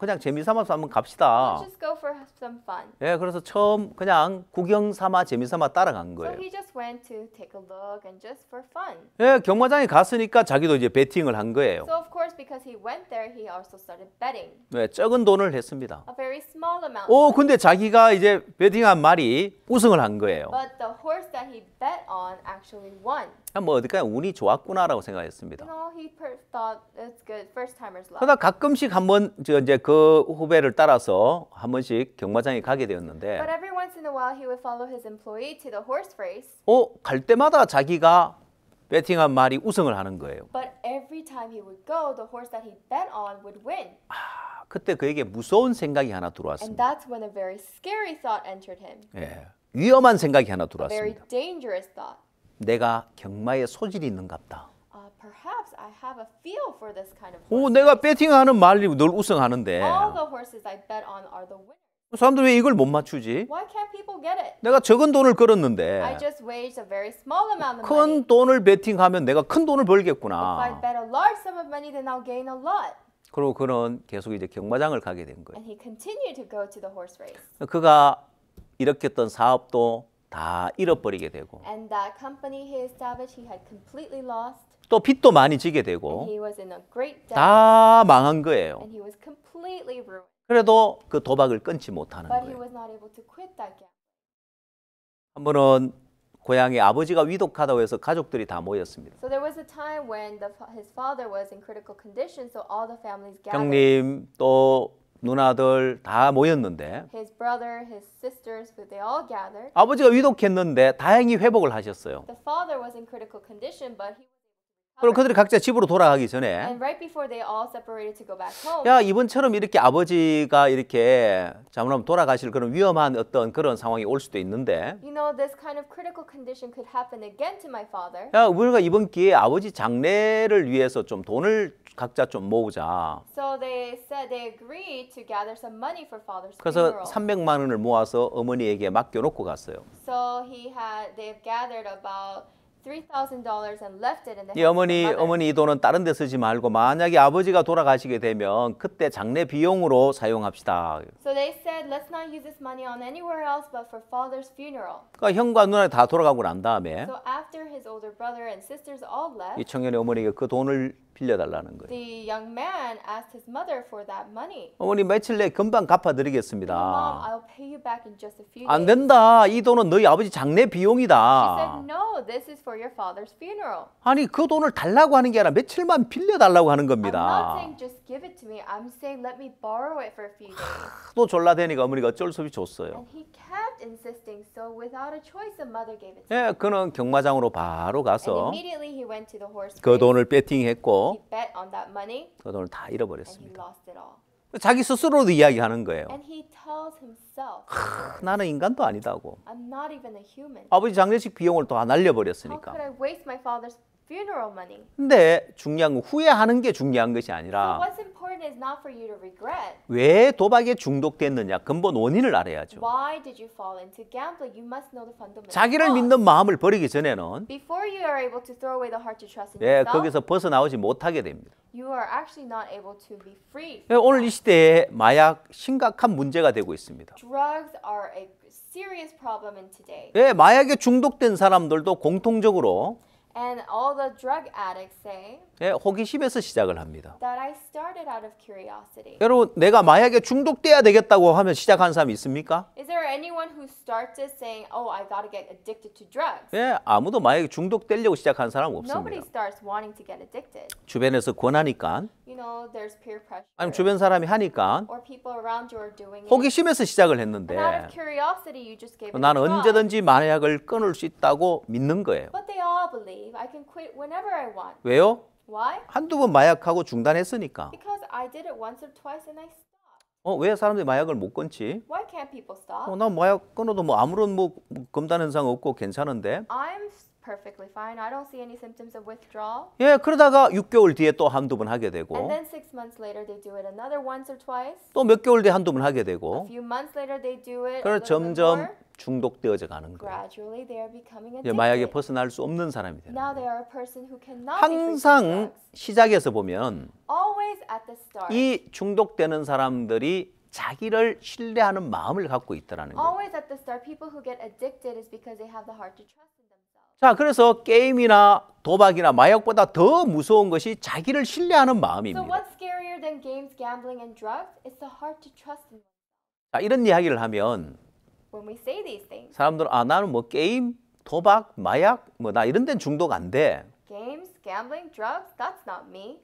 그냥 재미삼아서 한번 Let's 갑시다. just go for some fun. 예, 그래서 처음 그냥 구경 삼아 재미삼아 따라간 So 거예요. he just went to take a look and just for fun. 예, 경마장에 갔으니까 자기도 이제 베팅을 한 거예요. So of course, because he went there, he also started betting 네, 적은 돈을 했습니다. a very small amount. 근데 자기가 이제 베팅한 말이 우승을 한 거예요. But the horse that he bet on actually won. 어디까지 운이 좋았구나라고 생각했습니다. He thought it's good, first timer's luck. 그러다 가끔씩 한번 이제 그 후배를 따라서 한 번씩 경마장에 가게 되었는데, But every once in a while, he would follow his employee to the horse race. 갈 때마다 자기가 베팅한 말이 우승을 하는 거예요. But every time he would go, the horse that he bet on would win. 그때 그에게 무서운 생각이 하나 And 들어왔습니다. that's when a very scary thought entered him. 예, 위험한 생각이 하나 A very 들어왔습니다. dangerous thought. 내가 경마에 소질이 있는갑다. Perhaps I have a feel for this kind of horse. 내가 베팅하는 말이 늘 우승하는데 All the horses I bet on are the winners. 사람들 왜 이걸 못 맞추지? Why can't people get it? 내가 적은 돈을 I 걸었는데 just waged a very small amount of 큰 money. 돈을 베팅하면 내가 큰 돈을 If I 벌겠구나. bet a large sum of money, then I'll gain a lot. 그리고 그는 계속 이제 경마장을 가게 된 거예요. And he continued to go to the horse race. 그가 일으켰던 사업도 다 잃어버리게 되고 And that company he established, he had completely lost. 또 빚도 많이 지게 And 되고 he was in a great debt. 다 망한 거예요. And he was completely ruined. 그래도 그 도박을 끊지 못하는 But he 거예요. was not able to quit that gambling. 한 번은 고향에 아버지가 위독하다고 해서 가족들이 다 모였습니다. So there was a time when his father was in critical condition, so all the families gathered. 형님 또 누나들 다 모였는데 His brother, his sisters, they all gathered. 아버지가 위독했는데 다행히 회복을 하셨어요. The father was in critical condition, but he 그럼 그들이 각자 집으로 돌아가기 전에 and right before they all separated to go back home. 야 이번처럼 이렇게 아버지가 이렇게 잘못하면 돌아가실 그런 위험한 어떤 그런 상황이 올 수도 있는데 You know, this kind of critical condition could happen again to my father. 야 우리가 이번 기회에 아버지 장례를 위해서 좀 돈을 각자 좀 모으자. So they said they agreed to gather some money for father's 그래서 funeral. 300만 원을 모아서 어머니에게 맡겨놓고 갔어요. So they've gathered about $3,000 and left it in the 이 hands of the mother. 어머니 이 돈은 다른 데 쓰지 말고 만약에 아버지가 돌아가시게 되면 그때 장례 비용으로 사용합시다. So they said, let's not use this money on anywhere else but for father's funeral. 그러니까 형과 누나 다 돌아가고 난 다음에 So after his older brother and sisters all 이 left, 청년의 어머니가 그 돈을 빌려달라는 거예요. the young man asked his mother for that money. 어머니 며칠 내에 금방 Mom, 갚아드리겠습니다. I'll pay you back in just a few 안 days. 된다. 이 돈은 너희 아버지 장례 She 비용이다. said, no, this is for your father's funeral. 아니 그 돈을 달라고 하는 게 아니라 며칠만 빌려달라고 하는 I'm not 겁니다. saying just give it to me. I'm saying let me borrow it for a few days. 또 졸라대니까 어머니가 어쩔 수 없이 줬어요. And he kept insisting. So without a choice, the mother gave it to 예, him. 그는 경마장으로 바로 And 가서 immediately he went to the horse 그 race. 돈을 배팅했고 He bet on that money 그 돈을 다 and he 잃어버렸습니다. lost it all. 자기 스스로도 이야기하는 거예요. And he tells himself, 나는 인간도 아니다고. I'm not even a human. 아버지 장례식 비용을 다 How 날려버렸으니까. could I waste my father's funeral money? 근데 중요한 건 후회하는 게 중요한 것이 So 아니라 what's important is not for you to regret. 왜 도박에 중독됐느냐 근본 원인을 알아야죠. Why did you fall into gambling? You must know the fundamental 자기를 cause. 믿는 마음을 버리기 전에는 Before you are able to throw away the heart to trust in 예, yourself, 거기서 벗어나오지 못하게 됩니다. you are actually not able to be free. 예, 오늘 이 시대에 마약 심각한 문제가 되고 있습니다. Drugs are a serious problem in today. 예, 마약에 중독된 사람들도 공통적으로 And all the drug addicts say 예, 호기심에서 시작을 합니다. that I started out of curiosity. 여러분, 내가 마약에 중독돼야 되겠다고 하면 시작한 사람이 있습니까? Is there anyone who starts it saying, "Oh, I gotta get addicted to drugs"? 예, 아무도 마약에 중독되려고 시작한 사람 Nobody 없습니다. starts wanting to get addicted. 주변에서 권하니까, You know, there's peer pressure. 아니면 주변 사람이 하니까 Or people around you are doing it. 호기심에서 시작을 And out of 했는데 curiosity, you just gave it a 나는 try. 언제든지 마약을 끊을 수 있다고 믿는 거예요. But they all believe I can quit whenever I want. 왜요? Why? 한두 번 마약하고 중단했으니까. Because I did it once or twice and I stopped. 왜 사람들이 마약을 못 끊지? Why can't people stop? 나 마약 끊어도 뭐 아무런 뭐 금단 현상 없고 괜찮은데. I'm perfectly fine. I don't see any symptoms of withdrawal. 예, 그러다가 6개월 뒤에 또 한두 번 하게 되고 And then 6 months later, they do it another once or twice. 또 몇 개월 뒤에 한두 번 하게 A 되고 few months later, they do it a 그래서 little bit 점점 more. 중독되어져 가는 거예요. Gradually, they are becoming 이제 마약에 addicted. 벗어날 수 없는 사람이 되는 Now 거예요. they are a person who cannot be free from 항상 drugs. 시작에서 보면 Always at the start. 이 중독되는 사람들이 자기를 신뢰하는 마음을 갖고 있더라는 거예요. Always at the start, people who get addicted is because they have the heart to trust in themselves. 자, 그래서 게임이나 도박이나 마약보다 더 무서운 것이 자기를 신뢰하는 So 마음입니다. what's scarier than games, gambling, and drugs? It's the heart to trust in themselves. 자, 이런 이야기를 하면 When we say these things, 사람들은 나는 뭐 게임, 도박, 마약 뭐 나 이런 데는 중독 안 돼. games, gambling, drugs, that's not me.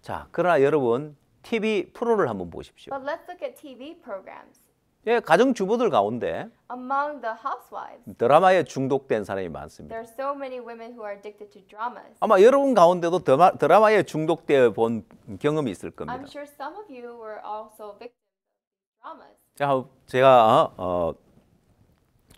자, 그러나 여러분 TV 프로를 한번 보십시오. But let's look at TV programs. 예, 가정주부들 가운데 Among the housewives, 드라마에 중독된 사람이 많습니다. there are so many women who are addicted to dramas. 아마 여러분 가운데도 드라마에 중독되어 본 경험이 있을 겁니다. I'm sure some of you were also victims of dramas. 자, 제가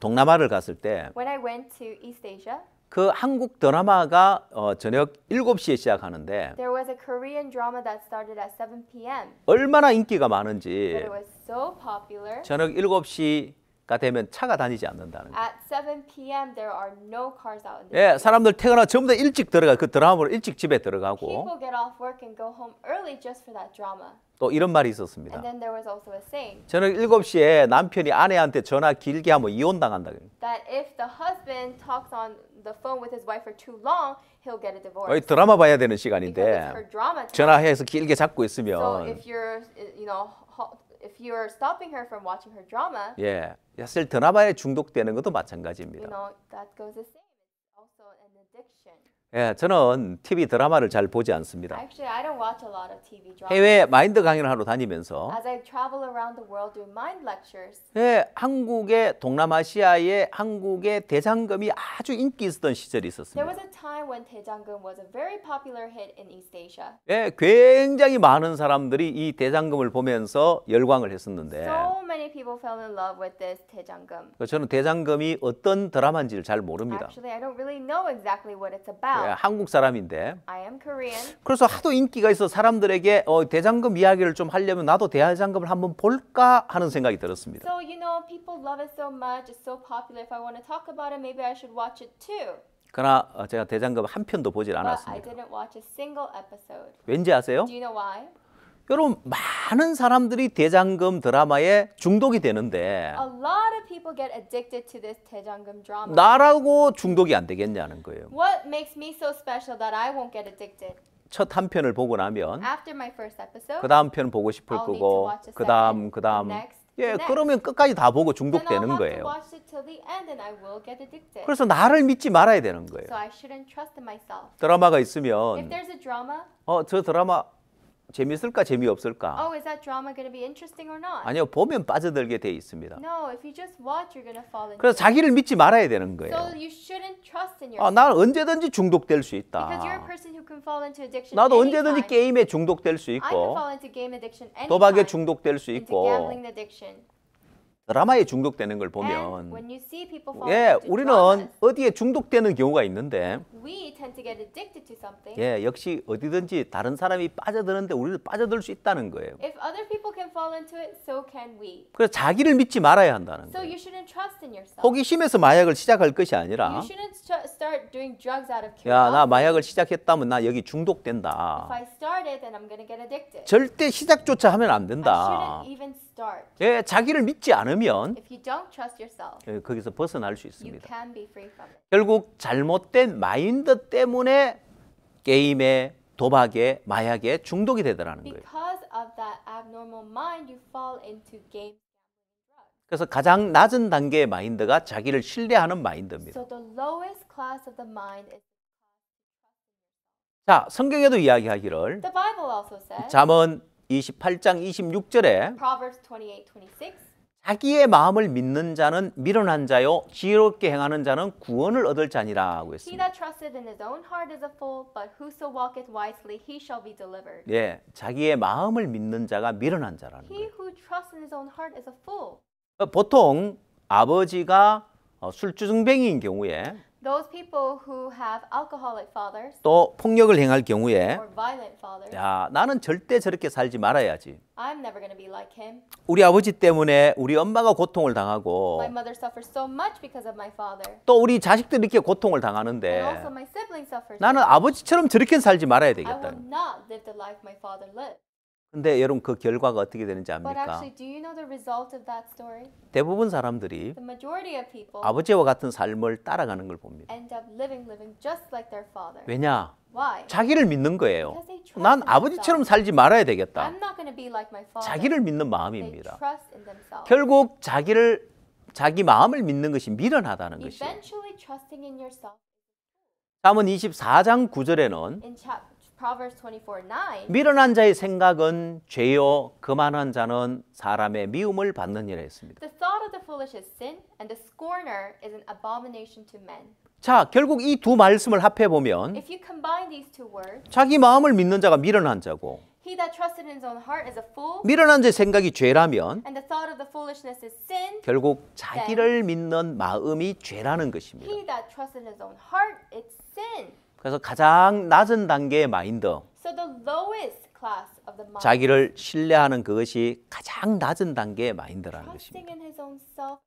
동남아를 갔을 때 When I went to East Asia, 그 한국 드라마가 저녁 7시에 시작하는데 there was a Korean drama that started at 7 p.m. 얼마나 인기가 But 많은지 it was so popular. 저녁 7시가 되면 차가 다니지 않는다는 거예요. At 7 p.m. there are no cars out in the 예, street. 사람들 퇴근하고 전부 다 일찍 들어가 그 드라마로 일찍 집에 들어가고 People get off work and go home early just for that drama. 또 이런 말이 있었습니다. And then there was also a saying 저녁 7시에 남편이 아내한테 전화 길게 하면 이혼당한다. that if the husband talks on the phone with his wife for too long, he'll get a divorce. 드라마 봐야 되는 Because it's her 시간인데 drama time. 전화해서 길게 잡고 So 있으면 if you're, if you're stopping her from watching her drama, 예, 사실 드라마에 중독되는 것도 마찬가지입니다. that goes the same. 예, 저는 TV 드라마를 잘 보지 않습니다. Actually, I don't watch a lot of TV dramas. 해외 마인드 강연을 하러 다니면서 As I travel around the world doing mind lectures, 예, 한국의 동남아시아의 한국의 대장금이 아주 인기 있었던 시절이 there 있었습니다. was a time when Daejanggeum was a very popular hit in East Asia. 예, 굉장히 많은 사람들이 이 대장금을 보면서 열광을 했었는데 So many people fell in love with this Daejanggeum. 저는 대장금이 어떤 드라마인지를 잘 모릅니다. Actually, I don't really know exactly what it's 예, about. 한국 사람인데 I am Korean. 그래서 하도 인기가 있어 사람들에게 대장금 이야기를 좀 하려면 나도 대장금을 한번 볼까 하는 생각이 들었습니다. So, people love it so much, it's so popular. If I want to talk about it, maybe I should watch it too. 그러나 제가 대장금 한 편도 보질 But I 않았습니다. didn't watch a single episode. 왠지 아세요? Do you know why? 여러분 많은 사람들이 대장금 드라마에 중독이 되는데 A lot of people get addicted to this Daejanggeum drama. 나라고 중독이 안 되겠냐는 거예요. What makes me so special that I won't get addicted? 첫 한 편을 보고 나면 After my first episode, 그 다음 편 보고 싶을 I'll need to 거고 watch the 그 다음 second, 그 다음 the next, 예 the next. 그러면 끝까지 다 보고 then I'll 중독되는 have to 거예요. watch it till the end and I will get addicted. 그래서 나를 믿지 말아야 되는 거예요. So I shouldn't trust in myself. 드라마가 If 있으면 there's a drama, 저 드라마 재미있을까 재미없을까? oh, is that drama going to be interesting or not? 아니요 보면 빠져들게 돼 있습니다. No, if you just watch, you're going to fall into 그래서 it. 자기를 믿지 말아야 되는 거예요. So you shouldn't trust in yourself. 나는 언제든지 중독될 수 Because you're a 있다. person who can fall into addiction 나도 언제든지 anytime. 게임에 중독될 수 I can 있고 fall into game addiction 도박에 anytime. 중독될 수 Into 있고 gambling addiction. 드라마에 중독되는 걸 And 보면 when you see people fall 예, into 우리는 dramas, 어디에 중독되는 경우가 있는데 we tend to get addicted to something. 예, 역시 어디든지 다른 사람이 빠져드는데 우리도 빠져들 수 있다는 거예요. If other people can fall into it, so can we. 그래서 자기를 믿지 말아야 한다는 So 거예요. you shouldn't trust in yourself. 호기심에서 마약을 시작할 것이 You 아니라 shouldn't start doing drugs out of 야, 나 curiosity. 마약을 시작했다면 나 여기 If 중독된다. I start it, then I'm going to get addicted. 절대 시작조차 하면 안 I 된다. shouldn't even start. 예, 자기를 믿지 않으면 If you don't trust yourself, 예, 거기서 벗어날 수 you 있습니다. can be free from it. 결국 잘못된 마인드 때문에 게임에, 도박에, 마약에 중독이 되더라는 거예요. Because of that abnormal mind, you fall into game. 그래서 가장 낮은 단계의 마인드가 자기를 신뢰하는 마인드입니다. So the lowest class of the mind is. 자, 성경에도 이야기하기를 The Bible also says. 잠언 28장 26절에 Proverbs 28:26. 자기의 마음을 믿는 자는 미련한 자요 지혜롭게 행하는 자는 구원을 얻을 자니라 하고 He 했습니다. that trusteth in his own heart is a fool, but whoso walketh wisely, he shall be delivered. 예, 자기의 마음을 믿는 자가 미련한 자라는 He 거예요. who trusts in his own heart is a fool. 보통 아버지가 술주정뱅이인 경우에 Those people who have alcoholic fathers 또 폭력을 행할 경우에 or violent fathers, 야, 나는 절대 저렇게 살지 말아야지. I'm never going to be like him. 우리 아버지 때문에 우리 엄마가 고통을 당하고 My mother suffers so much because of my father. 또 우리 자식들이 이렇게 고통을 And 당하는데 also my siblings suffer. so 나는 much. 아버지처럼 저렇게 살지 말아야 I will 되겠다. not live the life my father lived. 근데 여러분 그 결과가 어떻게 되는지 But 압니까? actually, do you know the result of that story? 대부분 사람들이 The majority of people 아버지와 같은 삶을 따라가는 걸 봅니다. end up living just like their father. 왜냐? Why? 자기를 믿는 거예요. Because they trust 난 in 아버지처럼 themselves. 살지 말아야 되겠다. I'm not going to be like my father. 자기를 믿는 They 마음입니다. trust in themselves. 결국 자기 마음을 믿는 것이 미련하다는 것이에요. Eventually trusting in yourself. 잠언 24장 9절에는 In Proverbs 24:9, 미련한 자의 생각은 죄요 거만한 자는 사람의 미움을 받느니라 했습니다. the thought of the foolish is sin, and the scorner is an abomination to men. 자, 결국 이 두 말씀을 합해 보면 If you combine these two words, 자기 마음을 믿는 자가 미련한 자고 he that trusted in his own heart is a fool, 미련한 자의 생각이 죄라면 and the thought of the foolishness is sin. 결국 자기를 믿는 마음이 죄라는 것입니다. He that trusted in his own heart, it's sin. 그래서 가장 낮은 단계의 마인드, So the lowest class of the mind, 자기를 신뢰하는 그것이 가장 낮은 단계의 마인드라는 trusting 것입니다. in his own self.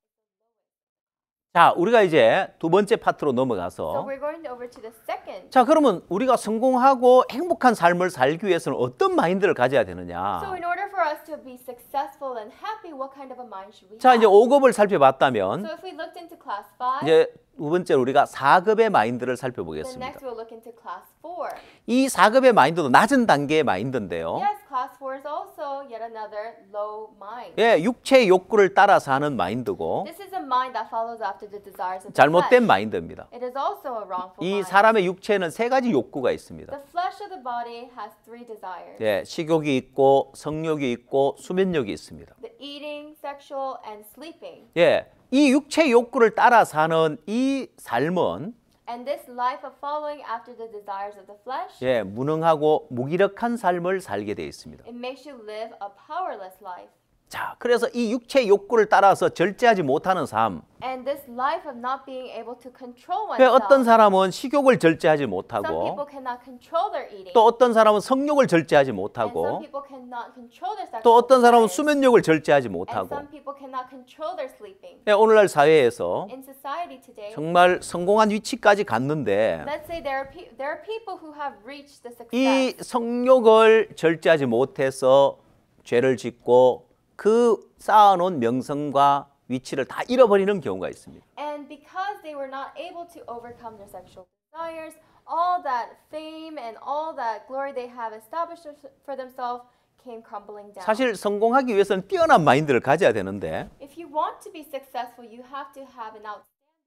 자, 우리가 이제 두 번째 파트로 So 넘어가서 we're going over to the second. 자, 그러면 우리가 성공하고 행복한 삶을 살기 위해서는 어떤 마인드를 가져야 되느냐? So in order for us to be successful and happy, what kind of a mind should we 자, have? 이제 5급을 살펴봤다면 So if we looked into class 5, 이제 두 번째로 우리가 4급의 마인드를 then 살펴보겠습니다. next we'll look into class 4. 이 4급의 마인드도 낮은 단계의 마인드인데요. Yes, class 4 is also yet another low mind. 예, 육체의 욕구를 따라서 하는 마인드고 This is a mind that follows after the desires of the 잘못된 flesh. 마인드입니다. It is also a wrongful 이 mind. 사람의 육체에는 세 가지 욕구가 있습니다. The flesh of the body has 3 desires. 예, 식욕이 있고 성욕이 있고 수면욕이 있습니다. The eating, sexual, and sleeping. 예, 이 육체 욕구를 따라 사는 이 삶은 And this life of following after the desires of the flesh, 예, 무능하고 무기력한 삶을 살게 되어 있습니다. it makes you live a powerless life. 자, 그래서 이 육체 욕구를 따라서 절제하지 못하는 삶. And this life of not being able to control 그 어떤 oneself. 사람은 식욕을 절제하지 Some 못하고 people cannot control their eating. 또 어떤 사람은 성욕을 절제하지 And some 못하고 people cannot control their 또 sexual 어떤 사람은 desires. 수면욕을 절제하지 And 못하고 some people cannot control their sleeping. 예, 오늘날 사회에서 In society today, 정말 성공한 위치까지 갔는데 let's say there are people who have reached the 이 success. 성욕을 절제하지 못해서 죄를 짓고 그 쌓아놓은 명성과 위치를 다 잃어버리는 경우가 있습니다. And because they were not able to overcome their sexual desires, all that fame and all that glory they have established for themselves came crumbling down. 사실 성공하기 위해서는 뛰어난 마인드를 가져야 되는데 If you want to be successful, you have to have an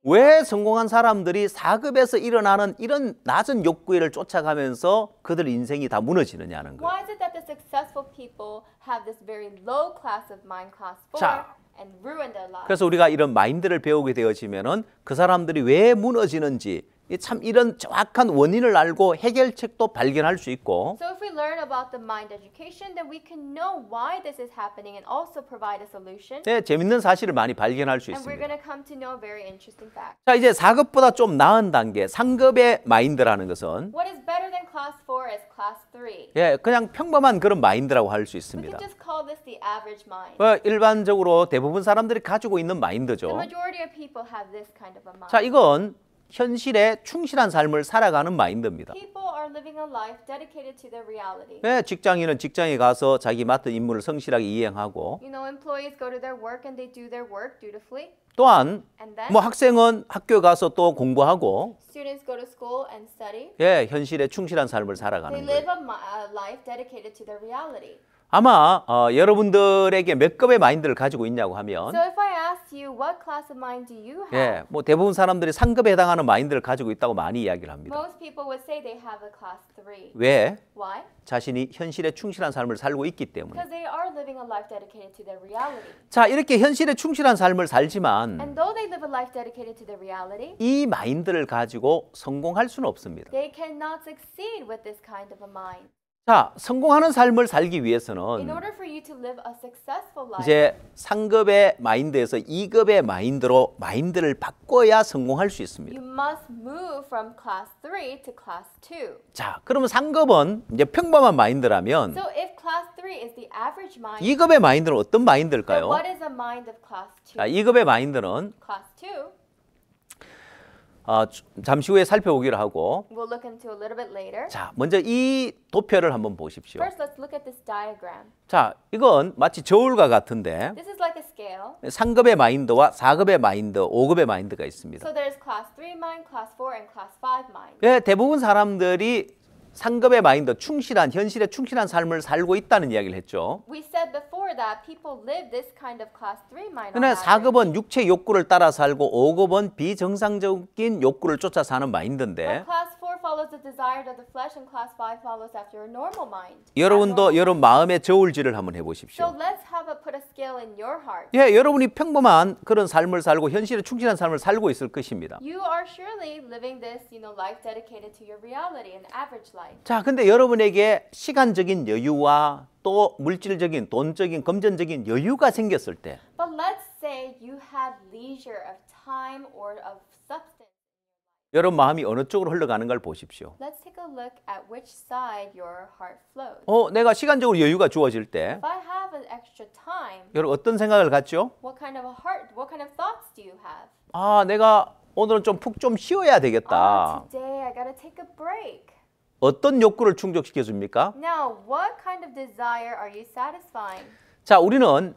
왜 성공한 사람들이 4급에서 일어나는 이런 낮은 욕구를 쫓아가면서 그들 인생이 다 무너지느냐는 거예요. Why is it that the successful people have this very low class of mind, class 4, 자, and ruin their lives? 그래서 우리가 이런 마인드를 배우게 되어지면은 그 사람들이 왜 무너지는지 참 이런 정확한 원인을 알고 해결책도 발견할 수 있고 So if we learn about the mind education, then we can know why this is happening and also provide a solution. 네, 재밌는 사실을 많이 발견할 수 And we're 있습니다. going to come to know a very interesting fact. 자, 이제 4급보다 좀 나은 단계, 3급의 마인드라는 것은 What is better than class 4 is class 3. 예, 그냥 평범한 그런 마인드라고 할 수 We 있습니다. can just call this the average mind. 일반적으로 대부분 사람들이 가지고 있는 The 마인드죠. majority of people have this kind of a mind. 자, 이건 현실에 충실한 삶을 살아가는 마인드입니다. People are living a life dedicated to their reality. 예, 직장인은 직장에 가서 자기 맡은 임무를 성실하게 이행하고 You know, employees go to their work and they do their work dutifully. 또한 And then 뭐 학생은 학교에 가서 또 공부하고 students go to school and study. 예, 현실에 충실한 삶을 They 살아가는 live 거예요. a life dedicated to their reality. 아마 여러분들에게 몇 급의 마인드를 가지고 있냐고 하면 So if I asked you what class of mind do you have? 예, 뭐 대부분 사람들이 3급에 해당하는 마인드를 가지고 있다고 많이 이야기를 합니다. Most people would say they have a class 3. 왜? Why? 자신이 현실에 충실한 삶을 살고 있기 때문에. Because they are living a life dedicated to their reality. 자, 이렇게 현실에 충실한 삶을 살지만 And though they live a life dedicated to their reality, 이 마인드를 가지고 성공할 수는 없습니다. they cannot succeed with this kind of a mind. 자, 성공하는 삶을 살기 In 위해서는 order for you to live a successful life, 이제 3급의 마인드에서 2급의 마인드로 마인드를 바꿔야 성공할 수 있습니다. you must move from class 3 to class 2. 자, 그러면 3급은 이제 평범한 마인드라면 So if class 3 is the average mind, 2급의 마인드는 어떤 then 마인드일까요? what is a mind of class 2? 자, 2급의 마인드는 Class 2, 잠시 후에 살펴보기로 하고 we'll look into a little bit later. 자, 먼저 이 도표를 한번 보십시오. First, let's look at this diagram. 자, 이건 마치 저울과 같은데 This is like a scale. 3급의 마인드와 4급의 마인드, 5급의 마인드가 있습니다. So there's class 3 mind, class 4, and class 5 mind. 예, 대부분 사람들이 3급의 마인드, 충실한, 현실에 충실한 삶을 살고 있다는 이야기를 했죠. We said before that people live this kind of class 3 mind. 근데 on average. 4급은 육체 욕구를 따라 살고 5급은 비정상적인 욕구를 쫓아 사는 But 마인드인데 class 4 follows the desire of the flesh and class 5 follows after a normal mind. 여러분도 여러분 마음의 저울질을 한번 So 해보십시오. let's put a scale in your heart. 예, 여러분이 평범한 그런 삶을 살고 현실에 충실한 삶을 살고 있을 것입니다. You are surely living this, life dedicated to your reality, an average life. 자, 근데 여러분에게 시간적인 여유와 또 물질적인, 돈적인, 금전적인 여유가 생겼을 때 But let's say you had leisure of time or of substance. 여러분 마음이 어느 쪽으로 흘러가는 걸 보십시오. Let's take a look at which side your heart flows. 내가 시간적으로 여유가 주어질 때 If I have an extra time, 여러분 어떤 생각을 갖죠? what kind of thoughts do you have? 아, 내가 오늘은 좀 푹 좀 쉬어야 되겠다. Today I gotta take a break. 어떤 욕구를 충족시켜 줍니까? Now, what kind of desire are you satisfying? 자, 우리는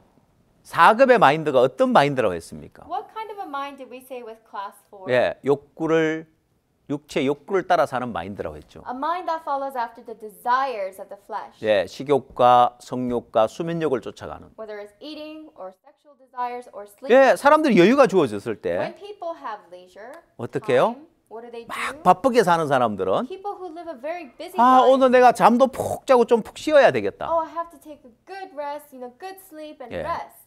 4급의 마인드가 어떤 마인드라고 했습니까? What kind of a mind did we say with class 4? 예, 육체 욕구를 따라 사는 마인드라고 했죠. A mind that follows after the desires of the flesh. 예, 식욕과 성욕과 수면욕을 쫓아가는. Whether it's eating or sexual desires or sleep. 예, 사람들이 여유가 주어졌을 When 때 people have leisure, 어떻게 해요? time, what do they 막 do? 바쁘게 사는 사람들은 People who live a very busy 아, life. 오늘 내가 잠도 푹 자고 좀 푹 쉬어야 되겠다. Oh, I have to take a good rest, good sleep and Yeah. rest.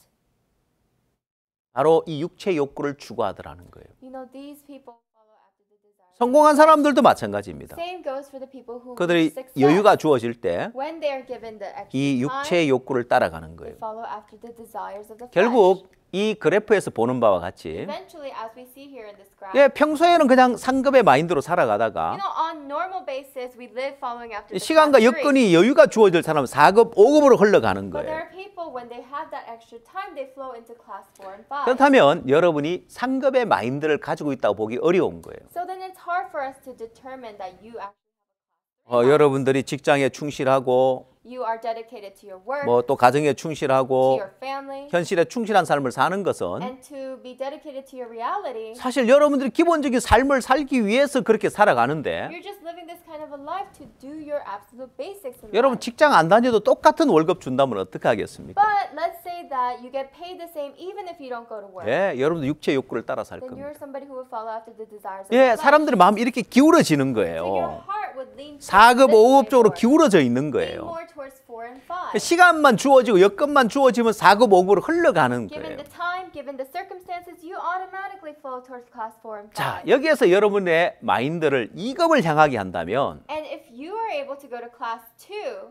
바로 이 육체 욕구를 추구하더라는 거예요. These people follow after the desires. 성공한 사람들도 마찬가지입니다. Same goes for the people who 그들이 reach success. 여유가 주어질 때 When they are given the extra 이 time, 육체의 욕구를 따라가는 they 거예요. follow after the desires of the flesh. 결국 이 그래프에서 보는 바와 같이 Eventually, as we see here in this graph, 예, 평소에는 그냥 상급의 마인드로 살아가다가 on normal basis, we live following after the 시간과 class 3. 여건이 여유가 주어질 사람은 4급, 5급으로 흘러가는 But there 거예요. are people when they have that extra time, they flow into class 4 and 5. 그렇다면 여러분이 상급의 마인드를 가지고 있다고 보기 어려운 거예요. So then it's hard for us to determine that you actually 여러분들이 직장에 충실하고 you are dedicated to your work, 뭐 또 가정에 to 충실하고 your family, 현실에 충실한 삶을 사는 것은 and to be dedicated to your reality. 사실 여러분들이 기본적인 삶을 살기 위해서 그렇게 살아가는데 You're just living this kind of a life to do your absolute basics in 여러분 life. 직장 안 다녀도 똑같은 월급 준다면 어떻게 하겠습니까? But let's say that you get paid the same even if you don't go to work. 예, 여러분도 육체 욕구를 따라 살 Then 겁니다. you're somebody who will follow after the desires of 예, the flesh. 사람들의 마음이 이렇게 기울어지는 So your 거예요. heart would lean 4급, towards this 5급 way 쪽으로 more. 기울어져 있는 Lean 거예요. more towards 4 and 5. 시간만 주어지고 여건만 주어지면 4급, 5급으로 흘러가는 Given 거예요. the time, given the circumstances, you automatically flow towards class 4 and 5. 자, 여기에서 여러분의 마인드를 2급을 향하게 한다면 And if you are able to go to class 2,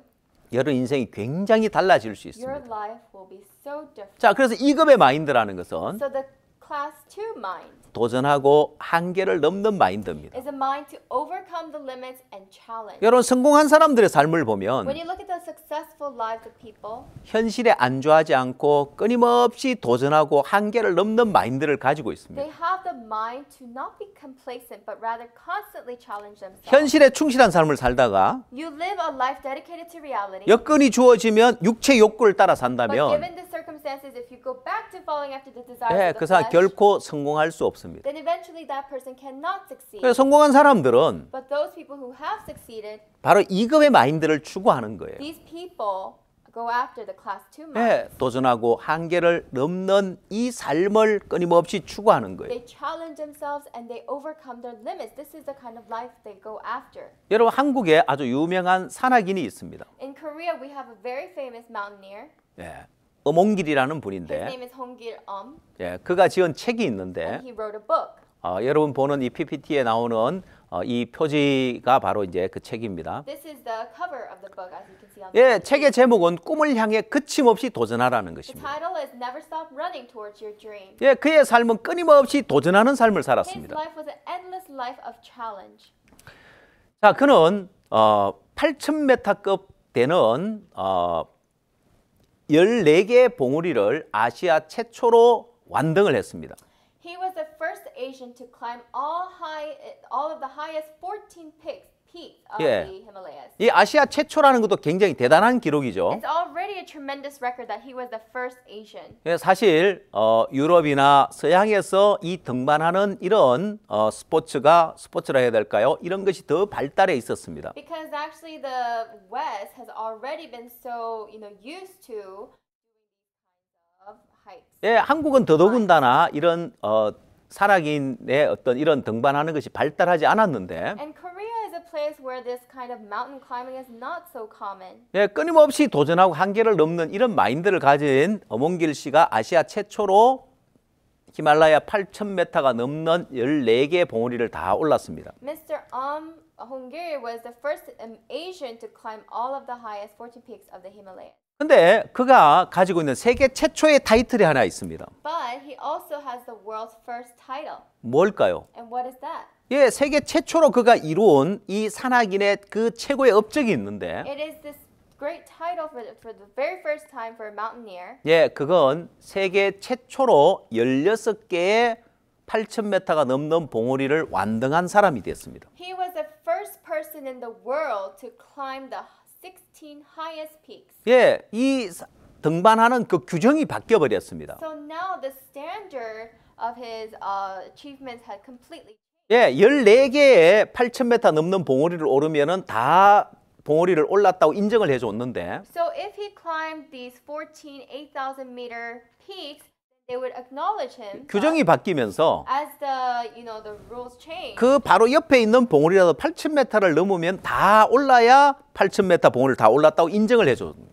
여러분 인생이 굉장히 달라질 수 your 있습니다. life will be so different. 자, 그래서 2급의 마인드라는 것은 So the class 2 mind 도전하고 한계를 넘는 마인드입니다. is a mind to overcome the limits and challenge. 여러분 성공한 사람들의 삶을 보면 When you look at the successful lives of people, 현실에 안주하지 않고 끊임없이 도전하고 한계를 넘는 마인드를 가지고 있습니다. they have the mind to not be complacent, but rather constantly challenge themselves. 현실에 충실한 삶을 살다가 You live a life dedicated to reality, 여건이 주어지면 육체 욕구를 따라 but 산다면 given the circumstances, if you go back to following after the desires 예, of 그 the 사람 flesh, 결코 성공할 수 없습니다. then eventually that person cannot succeed. 그래서 성공한 사람들은 But those people who have succeeded, 바로 2급의 마인드를 추구하는 거예요. these people go after the class 2 mind. 예, 도전하고 한계를 넘는 이 삶을 끊임없이 추구하는 거예요. They challenge themselves and they overcome their limits. This is the kind of life they go after. 여러분 한국에 아주 유명한 산악인이 있습니다. In Korea, we have a very famous mountaineer. 예, 엄옹길이라는 His 분인데 name is Hongil 예, 그가 지은 책이 있는데 and he wrote a book. 여러분 보는 이 PPT에 나오는 이 표지가 바로 이제 그 책입니다. This is the cover of the book, as you can see on the 예, 책의 제목은 꿈을 향해 그침없이 도전하라는 The 것입니다. title is Never Stop Running Towards Your Dream. 예, 그의 삶은 끊임없이 도전하는 삶을 His 살았습니다. life was an endless life of challenge. 자, 그는 8,000m급 되는 14개의 봉우리를 아시아 최초로 완등을 했습니다. He was the first Asian to climb all of the highest 14 peaks of Yeah. the Himalayas. 이 아시아 최초라는 것도 굉장히 대단한 기록이죠. It's already a tremendous record that he was the first Asian. 예, 사실 유럽이나 서양에서 이 등반하는 이런 스포츠라 해야 될까요? 이런 것이 더 발달해 있었습니다. Because actually the West has already been so, used to of hikes. 예, 한국은 더더군다나 이런 산악인의 어떤 이런 등반하는 것이 발달하지 않았는데 And Korea is a place where this kind of mountain climbing is not so common. 예, 끊임없이 도전하고 한계를 넘는 이런 마인드를 가진 엄옹길 씨가 아시아 최초로 히말라야 8,000m가 넘는 14개의 봉우리를 다 올랐습니다. Mr. Hongir was the first Asian to climb all of the highest 14 peaks of the Himalayas. 근데 그가 가지고 있는 세계 최초의 타이틀이 하나 있습니다. But he also has the world's first title. 뭘까요? And what is that? 예, 세계 최초로 그가 이루은 이 산악인의 그 최고의 업적이 있는데 It is this great title for the very first time for a mountaineer. 예, 그건 세계 최초로 16개의 8,000m가 넘는 봉우리를 완등한 사람이 됐습니다. He was the first person person in the world to climb the 16 highest peaks. 예, 이 등반하는 그 규정이 바뀌어 버렸습니다. So now the standard of his achievements had completely 예, 14개의 8,000m 넘는 봉우리를 오르면은 다 봉우리를 올랐다고 인정을 해 줬는데 So if he climbed these 14 8,000 meter peaks, they would acknowledge him. 규정이 바뀌면서 As the rules change. 그 바로 옆에 있는 봉우리라도 8,000m를 넘으면 다 올라야 8,000m 봉우리를 다 올랐다고 인정을 해 줬습니다.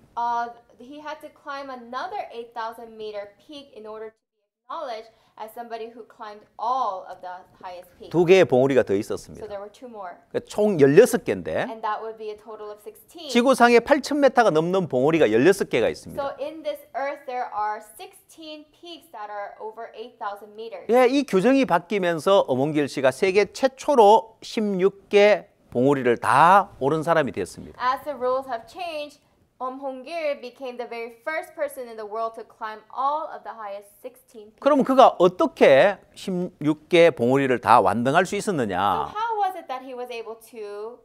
He had to climb another 8,000 meter peak in order to be acknowledged as somebody who climbed all of the highest peaks. 두 개의 봉우리가 더 So 있었습니다. there were two more. 총 16개인데 And that would be a total of 16. 지구상에 8,000m가 넘는 봉우리가 16개가 있습니다. So in this earth there are 16 peaks that are over 8,000 meters. 예, 이 규정이 바뀌면서 엄원길 씨가 세계 최초로 16개 봉우리를 다 오른 사람이 됐습니다. As the rules have changed, Hong-gil became the very first person in the world to climb all of the highest 16 peaks. 그럼 그가 어떻게 16개 봉우리를 다 완등할 수 So 있었느냐? how was it that he was able to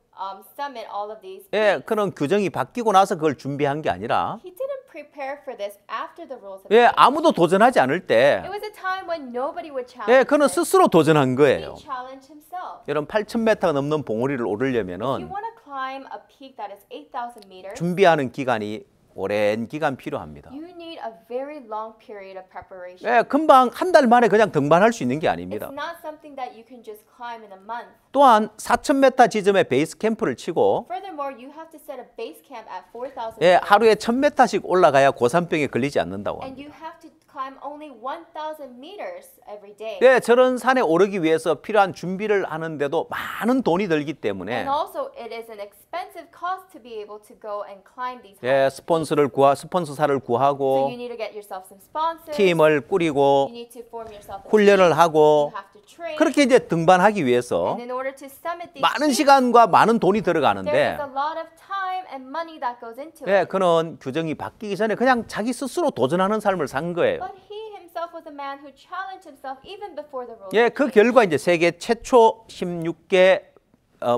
summit all of these 예, peaks? 그런 규정이 바뀌고 나서 그걸 준비한 게 아니라 He didn't prepare for this after the rules have 예, changed. 아무도 도전하지 않을 It 때 was a time when nobody would 예, challenge 그는 him. 스스로 도전한 거예요. He challenged himself. 여러분 8,000m가 넘는 봉우리를 If you 오르려면은 want to climb a peak that is 8,000 meters, 준비하는 기간이 오랜 기간 필요합니다. you need a very long period of preparation. 예, 금방 한 달 만에 그냥 등반할 수 있는 게 아닙니다. It's not something that you can just climb in a month. 또한 4,000m 지점에 베이스 캠프를 치고 Furthermore, you have to set a base camp at 4,000 예, meters. 하루에 1,000m씩 올라가야 고산병에 걸리지 않는다고 And 합니다. you have to climb only 1,000 meters every day. 예, 저런 산에 오르기 위해서 필요한 준비를 하는데도 많은 돈이 들기 때문에 And also, it is an expensive cost to be able to go and climb these 예, heights. 스폰서사를 So 구하고 you need to get yourself some sponsors. 팀을 꾸리고 You need to form yourself a 훈련을 team. 하고 You have to train. 그렇게 이제 등반하기 위해서 And in order to summit these 많은 peaks, 시간과 많은 돈이 there is 들어가는데 a lot of time and money that goes into 예, it. 그는 규정이 바뀌기 전에 그냥 자기 스스로 도전하는 삶을 산 거예요. But he himself was a man who challenged himself even before the rules. 예, 그 결과 이제 세계 최초 16개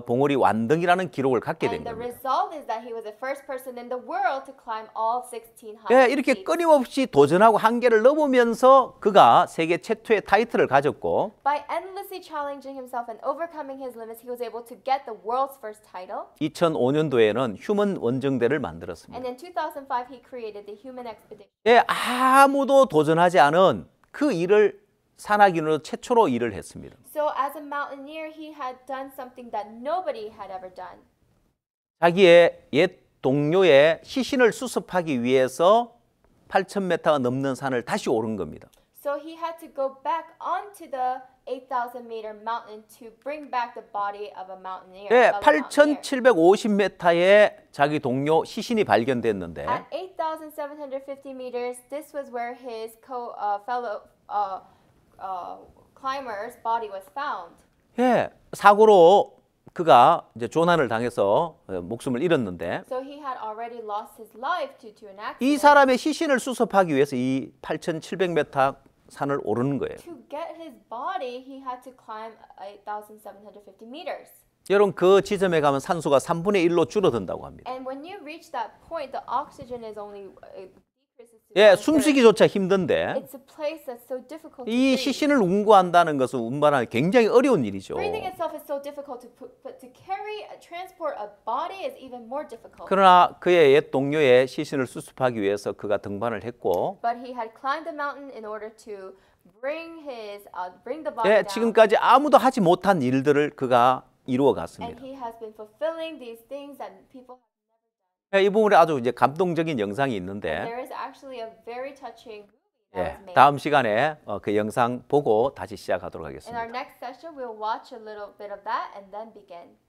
봉우리 완등이라는 기록을 갖게 된 And the 겁니다. result is that he was the first person in the world to climb all 16 예, high 이렇게 peaks. 끊임없이 도전하고 한계를 넘으면서 그가 세계 최초의 타이틀을 가졌고 By endlessly challenging himself and overcoming his limits, he was able to get the world's first title. 2005년도에는 휴먼 원정대를 만들었습니다. And in 2005, he created the Human Expedition. 예, 아무도 도전하지 않은 그 일을 산악인으로 최초로 일을 했습니다. So as a mountaineer, he had done something that nobody had ever done. 자기의 옛 동료의 시신을 수습하기 위해서 8,000m가 넘는 산을 다시 오른 겁니다. So he had to go back onto the 8,000 meter mountain to bring back the body of a mountaineer. 예, of a mountaineer. 8,750m에 자기 동료 시신이 발견됐는데 At 8,750 meters, this was where his fellow climber's body was found. 예, 사고로 그가 이제 조난을 당해서 목숨을 잃었는데 So he had already lost his life due to an 이 accident. 사람의 시신을 수습하기 위해서 이 8,700m 산을 오르는 거예요. To get his body, he had to climb 8,750 meters. 여러분 그 지점에 가면 산소가 3분의 1로 줄어든다고 합니다. And when you reach that point, the oxygen is only decreases to 예, 1/3. 숨쉬기조차 힘든데 It's a place that's so difficult to 이 breathe. 시신을 운구한다는 것은 운반하기 굉장히 어려운 일이죠. Breathing itself is so difficult to put, but to transport a body is even more difficult. 그러나 그의 옛 동료의 시신을 수습하기 위해서 그가 등반을 했고 But he had climbed the mountain in order to bring the body 예, down. 지금까지 아무도 하지 못한 일들을 그가 이루어 And 갔습니다. he has been fulfilling these things that people. 예, 이 부분에 아주 이제 감동적인 영상이 있는데 There is actually a very touching movie that 예, was made. 다음 시간에 그 영상 보고 다시 시작하도록 In our 하겠습니다. next session, we'll watch a little bit of that and then begin.